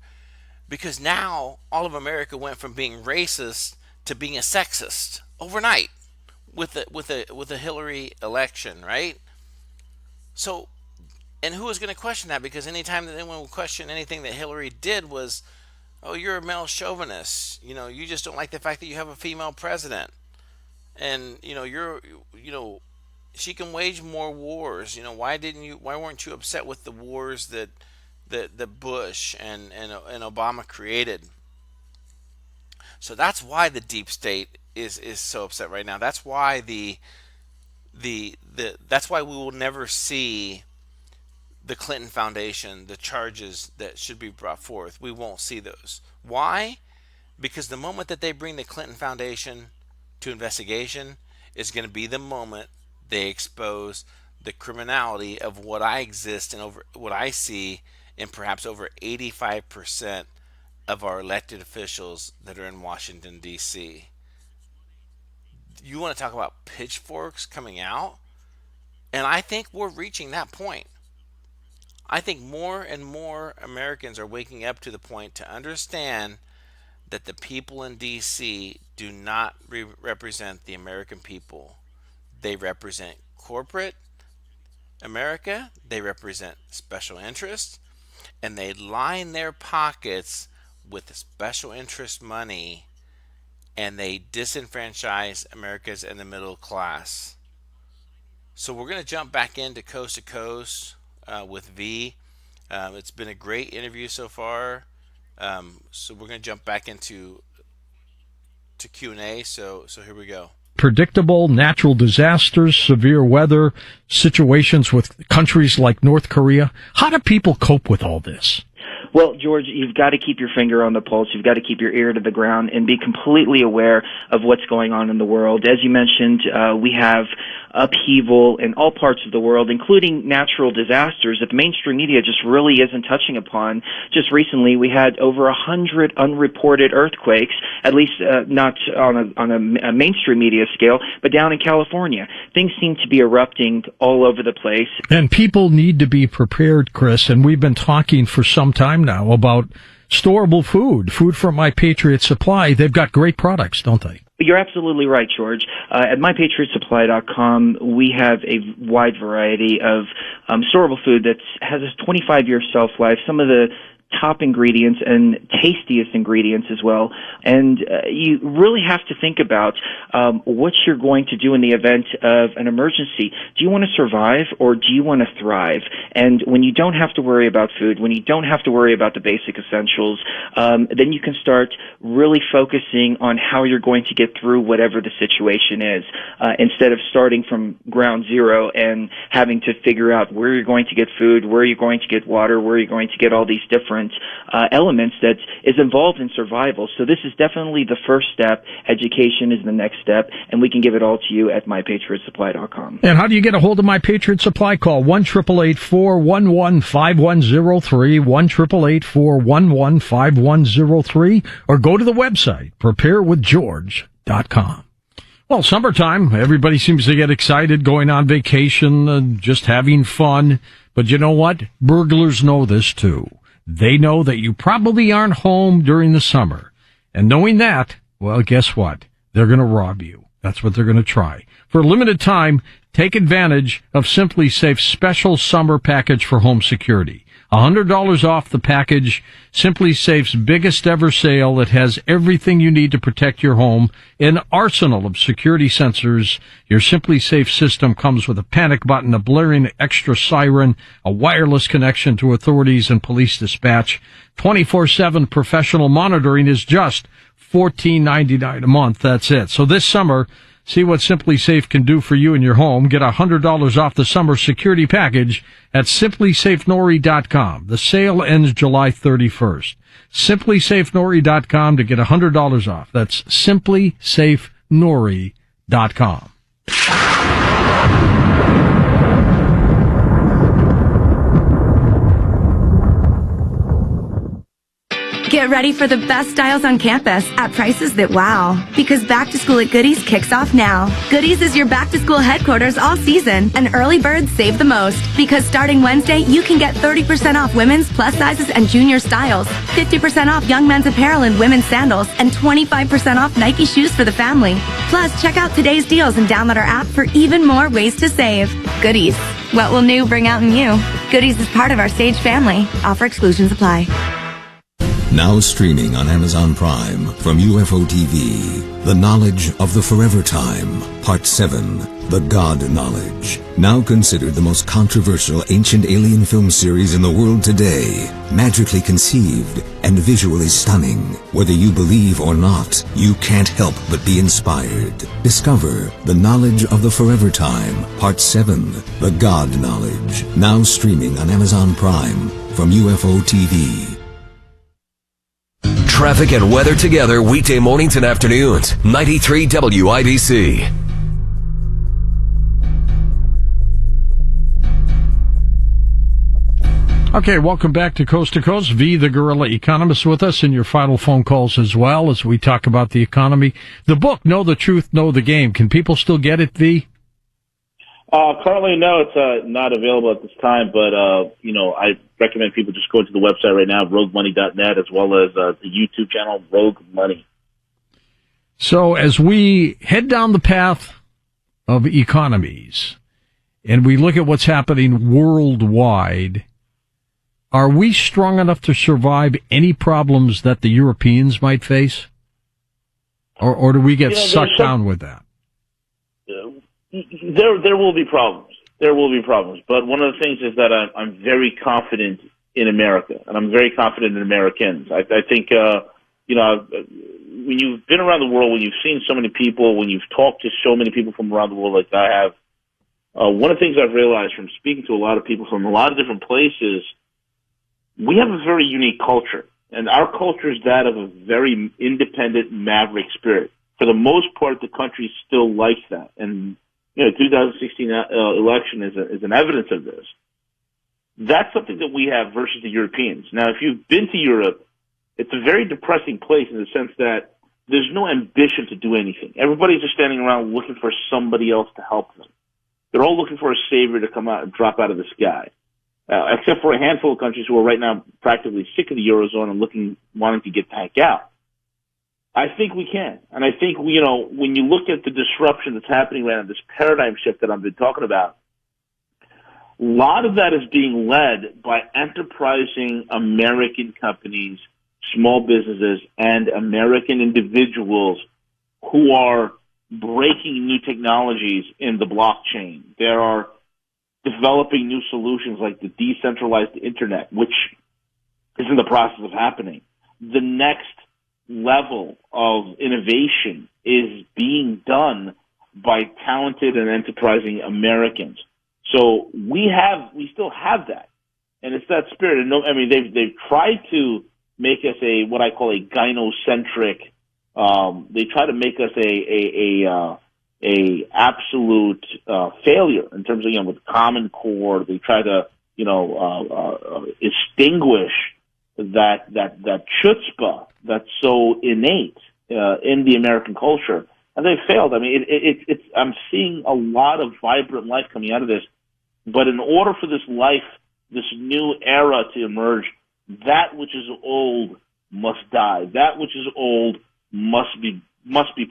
Because now all of America went from being racist to being a sexist overnight with the Hillary election, right? So, and who was going to question that? Because anytime that anyone would question anything that Hillary did was, oh, you're a male chauvinist. You just don't like the fact that you have a female president, and she can wage more wars. Why weren't you upset with the wars that Bush and Obama created? So that's why the deep state is so upset right now. That's why that's why we will never see the Clinton Foundation, the charges that should be brought forth. We won't see those. Why? Because the moment that they bring the Clinton Foundation to investigation is going to be the moment they expose the criminality of what I see in perhaps over 85% of our elected officials that are in Washington, D.C. You want to talk about pitchforks coming out? And I think we're reaching that point. I think more and more Americans are waking up to the point to understand that the people in D.C. do not represent the American people. They represent corporate America, they represent special interests, and they line their pockets with special interest money, and they disenfranchise America's and the middle class. So we're going to jump back into Coast to Coast with V. It's been a great interview so far. So we're going to jump back into Q&A. So here we go. Predictable natural disasters, severe weather, situations with countries like North Korea. How do people cope with all this? Well, George, you've got to keep your finger on the pulse. You've got to keep your ear to the ground and be completely aware of what's going on in the world. As you mentioned, we have upheaval in all parts of the world, including natural disasters that the mainstream media just really isn't touching upon. Just recently, we had over 100 unreported earthquakes, at least not on a mainstream media scale, but down in California. Things seem to be erupting all over the place. And people need to be prepared, Chris, and we've been talking for some time now about storable food from My Patriot Supply. They've got great products, don't they? You're absolutely right, George. At MyPatriotSupply.com, we have a wide variety of storable food that has a 25-year shelf life. Some of the top ingredients and tastiest ingredients as well. And you really have to think about what you're going to do in the event of an emergency. Do you want to survive or do you want to thrive? And when you don't have to worry about food, when you don't have to worry about the basic essentials, then you can start really focusing on how you're going to get through whatever the situation is, instead of starting from ground zero and having to figure out where you're going to get food, where you're going to get water, where you're going to get all these different elements that is involved in survival. So this is definitely the first step. Education is the next step, and we can give it all to you at MyPatriotSupply.com. And how do you get a hold of My Patriot Supply? Call 1-888-411-5103, 1-888-411-5103, or go to the website, preparewithgeorge.com. Well, summertime, everybody seems to get excited, going on vacation, just having fun. But you know what? Burglars know this too. They know that you probably aren't home during the summer. And knowing that, well, guess what? They're going to rob you. That's what they're going to try. For a limited time, take advantage of Simply Safe's special summer package for home security. $100 off the package, Simply Safe's biggest ever sale that has everything you need to protect your home, an arsenal of security sensors. Your Simply Safe system comes with a panic button, a blaring extra siren, a wireless connection to authorities and police dispatch. 24/7 professional monitoring is just $14.99 a month. That's it. So this summer, see what Simply Safe can do for you in your home. Get $100 off the summer security package at simplysafenori.com. The sale ends July 31st. simplysafenori.com to get $100 off. That's simplysafenori.com. Get ready for the best styles on campus at prices that wow. Because Back to School at Goodies kicks off now. Goodies is your back to school headquarters all season, and early birds save the most. Because starting Wednesday, you can get 30% off women's, plus sizes, and junior styles, 50% off young men's apparel and women's sandals, and 25% off Nike shoes for the family. Plus, check out today's deals and download our app for even more ways to save. Goodies. What will new bring out in you? Goodies is part of our Sage family. Offer exclusions apply. Now streaming on Amazon Prime from UFO TV, The Knowledge of the Forever Time, Part 7, The God Knowledge. Now considered the most controversial ancient alien film series in the world today. Magically conceived and visually stunning. Whether you believe or not, you can't help but be inspired. Discover The Knowledge of the Forever Time, Part 7, The God Knowledge. Now streaming on Amazon Prime from UFO TV. Traffic and weather together weekday mornings and afternoons. 93 WIBC. Okay, welcome back to Coast, V, the Guerrilla Economist, with us in your final phone calls as well as we talk about the economy. The book, Know the Truth, Know the Game. Can people still get it, V? Currently, no, it's not available at this time, but, I recommend people just go to the website right now, roguemoney.net, as well as the YouTube channel, Rogue Money. So as we head down the path of economies and we look at what's happening worldwide, are we strong enough to survive any problems that the Europeans might face? Or do we get sucked down with that? There will be problems. There will be problems. But one of the things is that I'm very confident in America, and I'm very confident in Americans. I think, when you've been around the world, when you've seen so many people, when you've talked to so many people from around the world like I have, one of the things I've realized from speaking to a lot of people from a lot of different places, we have a very unique culture. And our culture is that of a very independent maverick spirit. For the most part, the country still likes that. And, 2016 election is an evidence of this. That's something that we have versus the Europeans. Now, if you've been to Europe, it's a very depressing place in the sense that there's no ambition to do anything. Everybody's just standing around looking for somebody else to help them. They're all looking for a savior to come out and drop out of the sky. Except for a handful of countries who are right now practically sick of the Eurozone and wanting to get the heck out. I think we can. And I think, when you look at the disruption that's happening right now, this paradigm shift that I've been talking about, a lot of that is being led by enterprising American companies, small businesses, and American individuals who are breaking new technologies in the blockchain. There are developing new solutions like the decentralized internet, which is in the process of happening. The next level of innovation is being done by talented and enterprising Americans. So we still have that, and it's that spirit. And they've tried to make us what I call a gynocentric. They try to make us a absolute failure in terms of with Common Core. They try to extinguish that chutzpah that's so innate in the American culture, and they failed. I'm seeing a lot of vibrant life coming out of this, but in order for this new era to emerge, that which is old must die. That which is old must be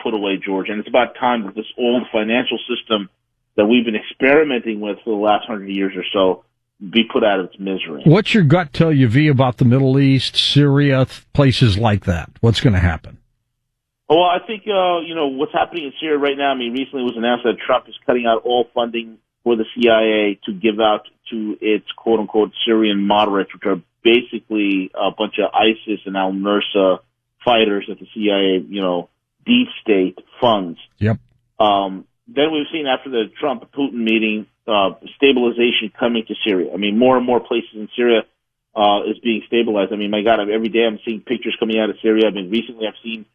put away, George. And it's about time that this old financial system that we've been experimenting with for the last 100 years or so be put out of its misery. What's your gut tell you, V, about the Middle East, Syria, places like that? What's going to happen? Well, I think, what's happening in Syria right now, recently it was announced that Trump is cutting out all funding for the CIA to give out to its quote-unquote Syrian moderates, which are basically a bunch of ISIS and al-Nusra fighters that the CIA, deep state funds. Yep. Then we've seen after the Trump-Putin meeting, stabilization coming to Syria. More and more places in Syria is being stabilized. My God, every day I'm seeing pictures coming out of Syria. Recently I've seen,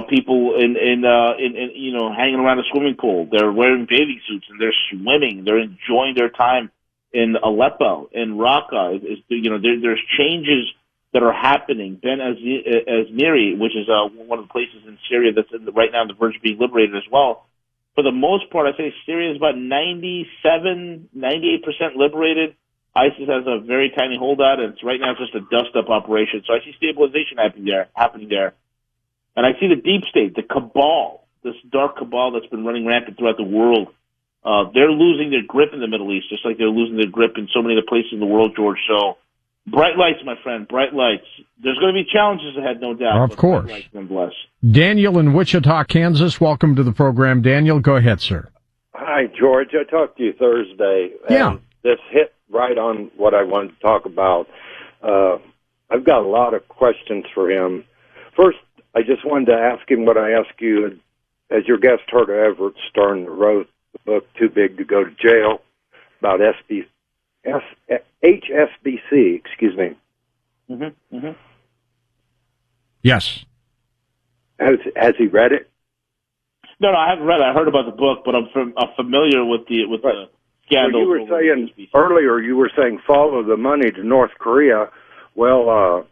people in hanging around a swimming pool. They're wearing bathing suits and they're swimming. They're enjoying their time in Aleppo, in Raqqa. There's changes that are happening. Ben Azniri, which is one of the places in Syria that's right now on the verge of being liberated as well. For the most part, I say Syria is about 98% liberated. ISIS has a very tiny holdout, and right now it's just a dust-up operation. So I see stabilization happening there. And I see the deep state, the cabal, this dark cabal that's been running rampant throughout the world. They're losing their grip in the Middle East, just like they're losing their grip in so many other places in the world, George. So bright lights, my friend, bright lights. There's going to be challenges ahead, no doubt. Of course. Bright lights, nonetheless. Daniel in Wichita, Kansas, welcome to the program. Daniel, go ahead, sir. Hi, George. I talked to you Thursday. Yeah. And this hit right on what I wanted to talk about. I've got a lot of questions for him. First, I just wanted to ask him what I asked you. As your guest heard Everett Stern wrote the book Too Big to Go to Jail about HSBC, excuse me. Mm-hmm. Mm-hmm. Yes. Has he read it? No, I haven't read it. I heard about the book, but I'm familiar with the scandals. You were saying earlier, you were saying follow the money to North Korea. Well,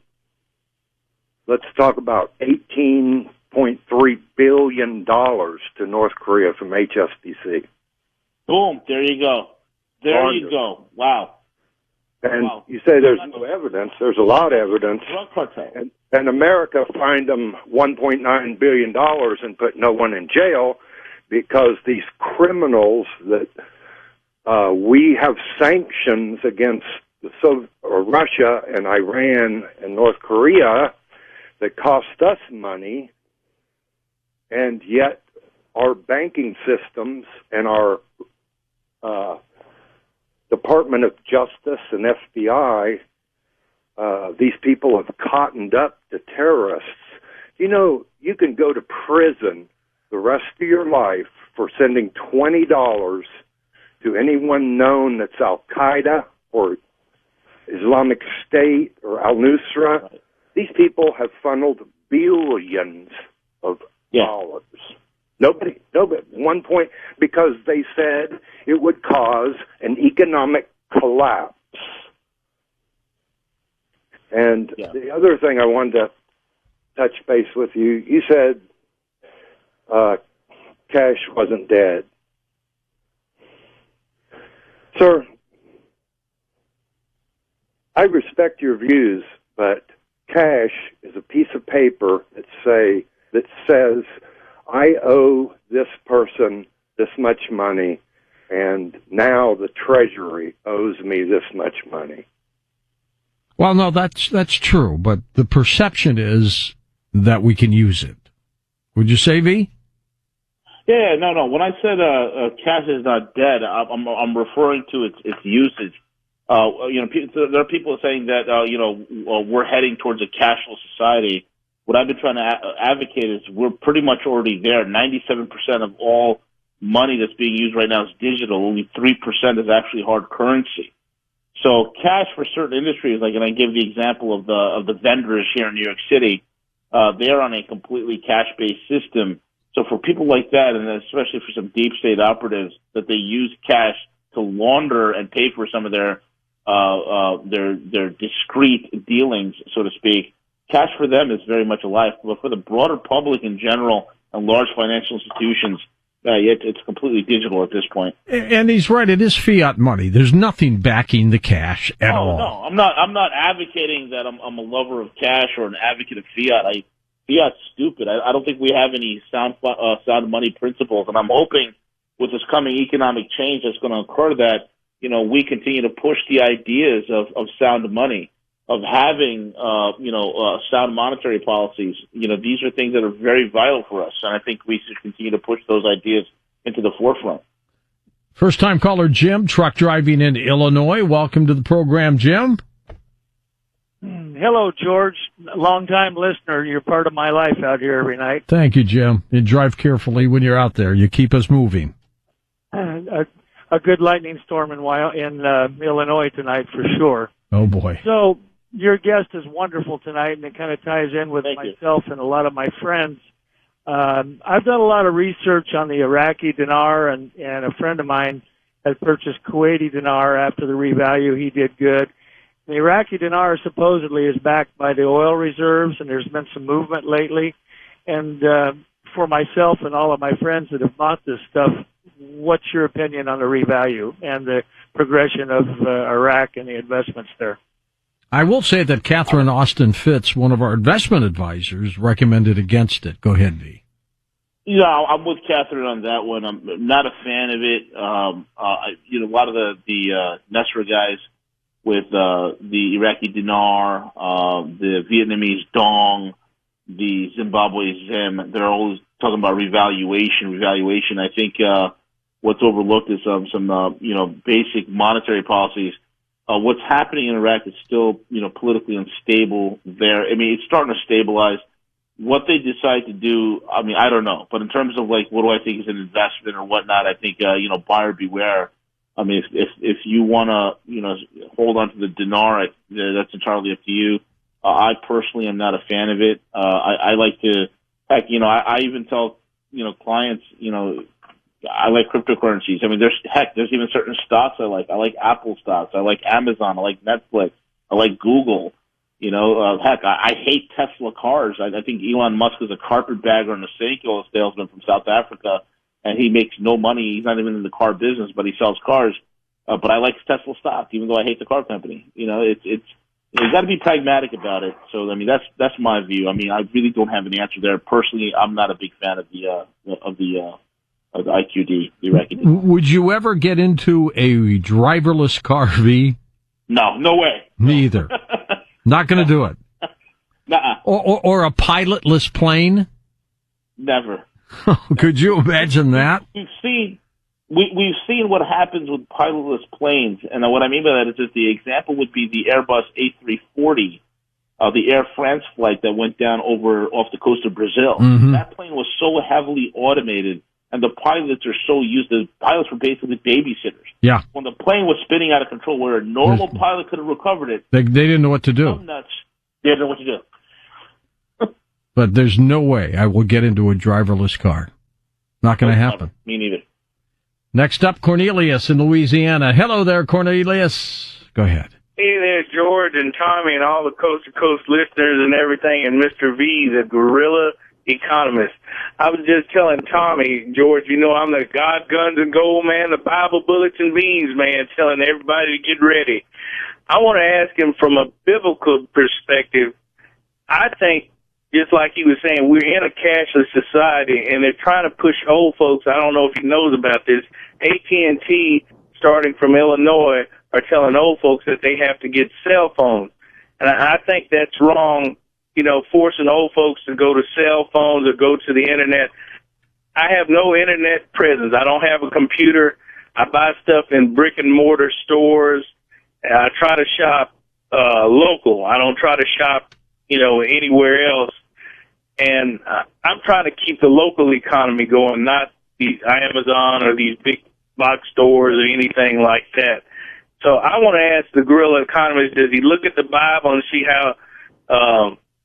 let's talk about $18.3 billion to North Korea from HSBC. Boom, there you go. There you go. Wow. And you say there's no evidence. There's a lot of evidence. Drug cartel. And America fined them $1.9 billion and put no one in jail because these criminals that we have sanctions against Russia and Iran and North Korea that cost us money, and yet our banking systems and our Department of Justice and FBI, these people have cottoned up to terrorists. You know, you can go to prison the rest of your life for sending $20 to anyone known that's Al-Qaeda or Islamic State or Al-Nusra. Right. These people have funneled billions of dollars. Nobody, one point, because they said it would cause an economic collapse. And the other thing I wanted to touch base with you, you said cash wasn't dead. Sir, I respect your views, but cash is a piece of paper that says, I owe this person this much money, and now the Treasury owes me this much money. Well, no, that's true, but the perception is that we can use it. Would you say, V? Yeah, no. When I said cash is not dead, I'm referring to its usage. There are people saying that we're heading towards a cashless society. What I've been trying to advocate is we're pretty much already there. 97% of all money that's being used right now is digital. Only 3% is actually hard currency. So cash for certain industries, and I give the example of the vendors here in New York City, they are on a completely cash-based system. So for people like that, and especially for some deep state operatives, that they use cash to launder and pay for some of their discrete dealings, so to speak, cash for them is very much alive. But for the broader public in general and large financial institutions, it's completely digital at this point. And he's right. It is fiat money. There's nothing backing the cash at all. No, I'm not advocating that I'm a lover of cash or an advocate of fiat. Fiat's stupid. I don't think we have any sound money principles, and I'm hoping with this coming economic change that's going to occur that we continue to push the ideas of sound money, of having sound monetary policies. These are things that are very vital for us, and I think we should continue to push those ideas into the forefront. First time caller Jim, truck driving in Illinois. Welcome to the program, Jim. Hello, George. Long-time listener. You're part of my life out here every night. Thank you, Jim. You drive carefully when you're out there. You keep us moving. A good lightning storm in Illinois tonight for sure. Oh, boy. So your guest is wonderful tonight, and it kind of ties in with myself and a lot of my friends. I've done a lot of research on the Iraqi dinar, and a friend of mine had purchased Kuwaiti dinar after the revalue. He did good. The Iraqi dinar supposedly is backed by the oil reserves, and there's been some movement lately. And for myself and all of my friends that have bought this stuff, what's your opinion on the revalue and the progression of Iraq and the investments there? I will say that Catherine Austin Fitz, one of our investment advisors, recommended against it. Go ahead, V. Yeah, I'm with Catherine on that one. I'm not a fan of it. A lot of the Nesra guys with the Iraqi dinar, the Vietnamese dong, the Zimbabwe zim, they're always talking about revaluation. I think what's overlooked is some basic monetary policies. What's happening in Iraq is still politically unstable there. I mean, it's starting to stabilize. What they decide to do, I mean, I don't know. But in terms of what do I think is an investment or whatnot, I think buyer beware. I mean, if you want to hold on to the dinar, that's entirely up to you. I personally am not a fan of it. I like to, heck, I even tell clients, I like cryptocurrencies. I mean, there's even certain stocks I like. I like Apple stocks. I like Amazon. I like Netflix. I like Google. You know, I hate Tesla cars. I think Elon Musk is a carpetbagger and a Seiko salesman from South Africa, and he makes no money. He's not even in the car business, but he sells cars. But I like Tesla stock, even though I hate the car company. You know, you've got to be pragmatic about it. So, I mean, that's my view. I mean, I really don't have an answer there. Personally, I'm not a big fan of the IQD, the reckoning. Would you ever get into a driverless car, V? No way. Me either. Not going to do it. Nuh-uh. Or a pilotless plane? Never. Could you imagine that? We've seen what happens with pilotless planes, and what I mean by that is that the example would be the Airbus A340, the Air France flight that went down off the coast of Brazil. Mm-hmm. That plane was so heavily automated, and the pilots are so used. The pilots were basically babysitters. Yeah. When the plane was spinning out of control, where a normal pilot could have recovered it, They didn't know what to do. some nuts, they didn't know what to do. But there's no way I will get into a driverless car. Not going to happen. Me neither. Next up, Cornelius in Louisiana. Hello there, Cornelius. Go ahead. Hey there, George and Tommy and all the Coast to Coast listeners and everything, and Mr. V, the guerrilla economist. I was just telling Tommy, George, you know I'm the God, Guns, and Gold man, the Bible, Bullets, and Beans man, telling everybody to get ready. I want to ask him from a biblical perspective. I think, just like he was saying, we're in a cashless society, and they're trying to push old folks. I don't know if he knows about this. AT&T, starting from Illinois, are telling old folks that they have to get cell phones. And I think that's wrong, you know, forcing old folks to go to cell phones or go to the Internet. I have no Internet presence. I don't have a computer. I buy stuff in brick-and-mortar stores. I try to shop local. I don't try to shop, you know, anywhere else. And I'm trying to keep the local economy going, not these Amazon or these big box stores or anything like that. So I want to ask the guerrilla economist, does he look at the Bible and see how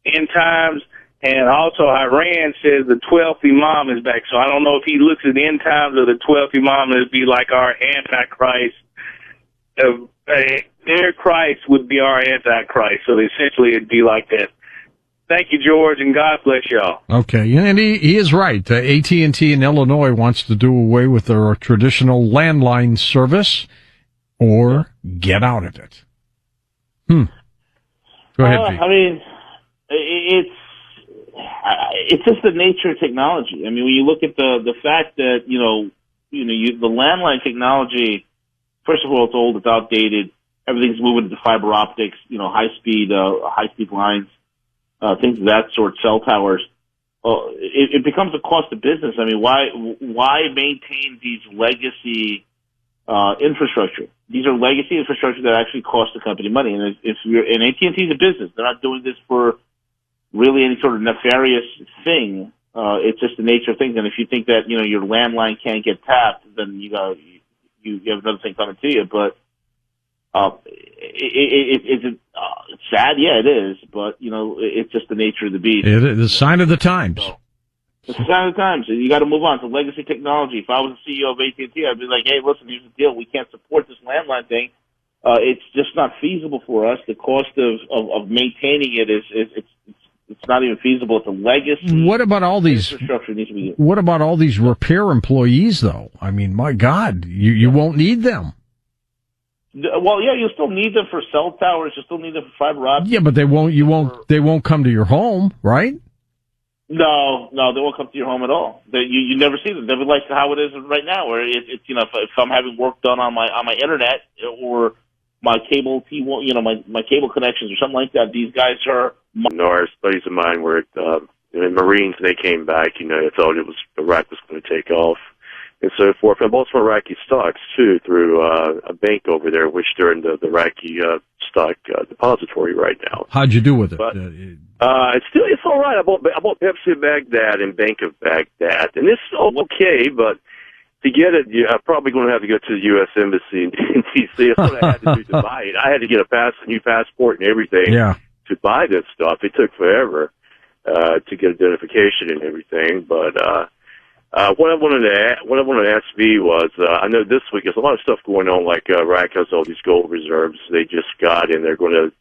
end times, and also Iran says the 12th Imam is back. So I don't know if he looks at the end times or the 12th Imam as be like our Antichrist. Their Christ would be our Antichrist. So essentially it'd be like that. Thank you, George, and God bless y'all. Okay, and he is right. AT&T in Illinois wants to do away with their traditional landline service or get out of it. Go ahead, Pete. I mean, it's just the nature of technology. I mean, when you look at the fact that, the landline technology, first of all, it's old, it's outdated. Everything's moving to fiber optics, high speed lines. Things of that sort, cell towers. It becomes a cost of business. I mean, why maintain these legacy infrastructure? These are legacy infrastructure that actually cost the company money. And and AT&T is a business. They're not doing this for really any sort of nefarious thing. It's just the nature of things. And if you think that your landline can't get tapped, then you have another thing coming to you. But it's sad, yeah, it is, but it's just the nature of the beast. It is a sign of the times. So, it's a sign of the times. You got to move on to legacy technology. If I was the CEO of AT&T, I'd be like, hey, listen, here's the deal. We can't support this landline thing. It's just not feasible for us. The cost of maintaining it it's not even feasible. It's a legacy. What about all these infrastructure needs to be? What about all these repair employees, though? I mean, my God, you won't need them. Well, yeah, you'll still need them for cell towers. You'll still need them for fiber optics. Yeah, but they won't come to your home, right? No, they won't come to your home at all. You never see them. They're like how it is right now, where it's if I'm having work done on my internet or my cable my cable connections or something like that, these guys are. Norris, buddies of mine were in Marines, and they came back. They thought Iraq was going to take off. And so forth. And also Iraqi stocks, too, through a bank over there, which they're in the Iraqi stock depository right now. How'd you do with it? But, it's all right. I bought Pepsi of Baghdad and Bank of Baghdad. And it's okay, but to get it, I'm probably going to have to go to the U.S. Embassy in D.C. That's what I had to do to buy it. I had to get a new passport and everything to buy this stuff. It took forever to get identification and everything, but What I wanted to ask V was, I know this week there's a lot of stuff going on. Like Iraq has all these gold reserves they just got, and they're going to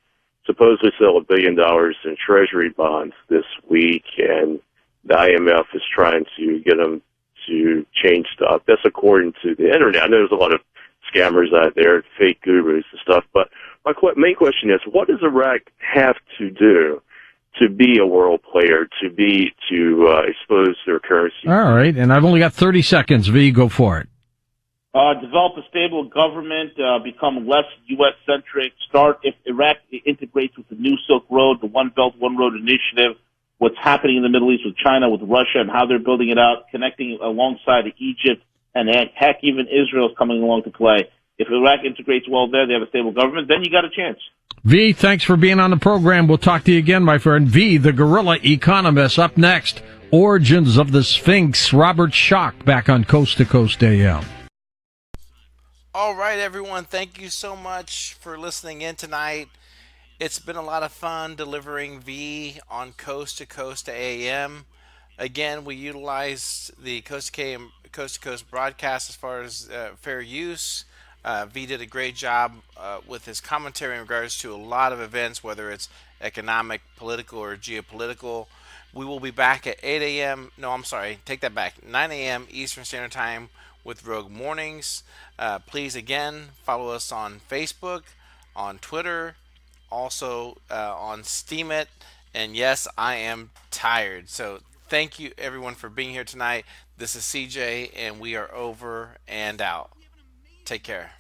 supposedly sell $1 billion in Treasury bonds this week, and the IMF is trying to get them to change stuff. That's according to the internet. I know there's a lot of scammers out there, fake gurus and stuff. But my main question is, what does Iraq have to do to be a world player, to expose their currency? All right, and I've only got 30 seconds. V, go for it. Develop a stable government, become less U.S.-centric, start if Iraq integrates with the New Silk Road, the One Belt, One Road initiative, what's happening in the Middle East with China, with Russia, and how they're building it out, connecting alongside Egypt, and heck, even Israel's coming along to play. If Iraq integrates well there, they have a stable government, then you got a chance. V, thanks for being on the program. We'll talk to you again, my friend. V, the guerrilla economist. Up next, Origins of the Sphinx. Robert Schock back on Coast to Coast AM. All right, everyone. Thank you so much for listening in tonight. It's been a lot of fun delivering V on Coast to Coast AM. Again, we utilized the Coast to Coast broadcast as far as fair use. V did a great job with his commentary in regards to a lot of events, whether it's economic, political, or geopolitical. We will be back at 8 a.m. No, I'm sorry. Take that back. 9 a.m. Eastern Standard Time with Rogue Mornings. Please, again, follow us on Facebook, on Twitter, also on Steemit. And yes, I am tired. So thank you, everyone, for being here tonight. This is CJ, and we are over and out. Take care.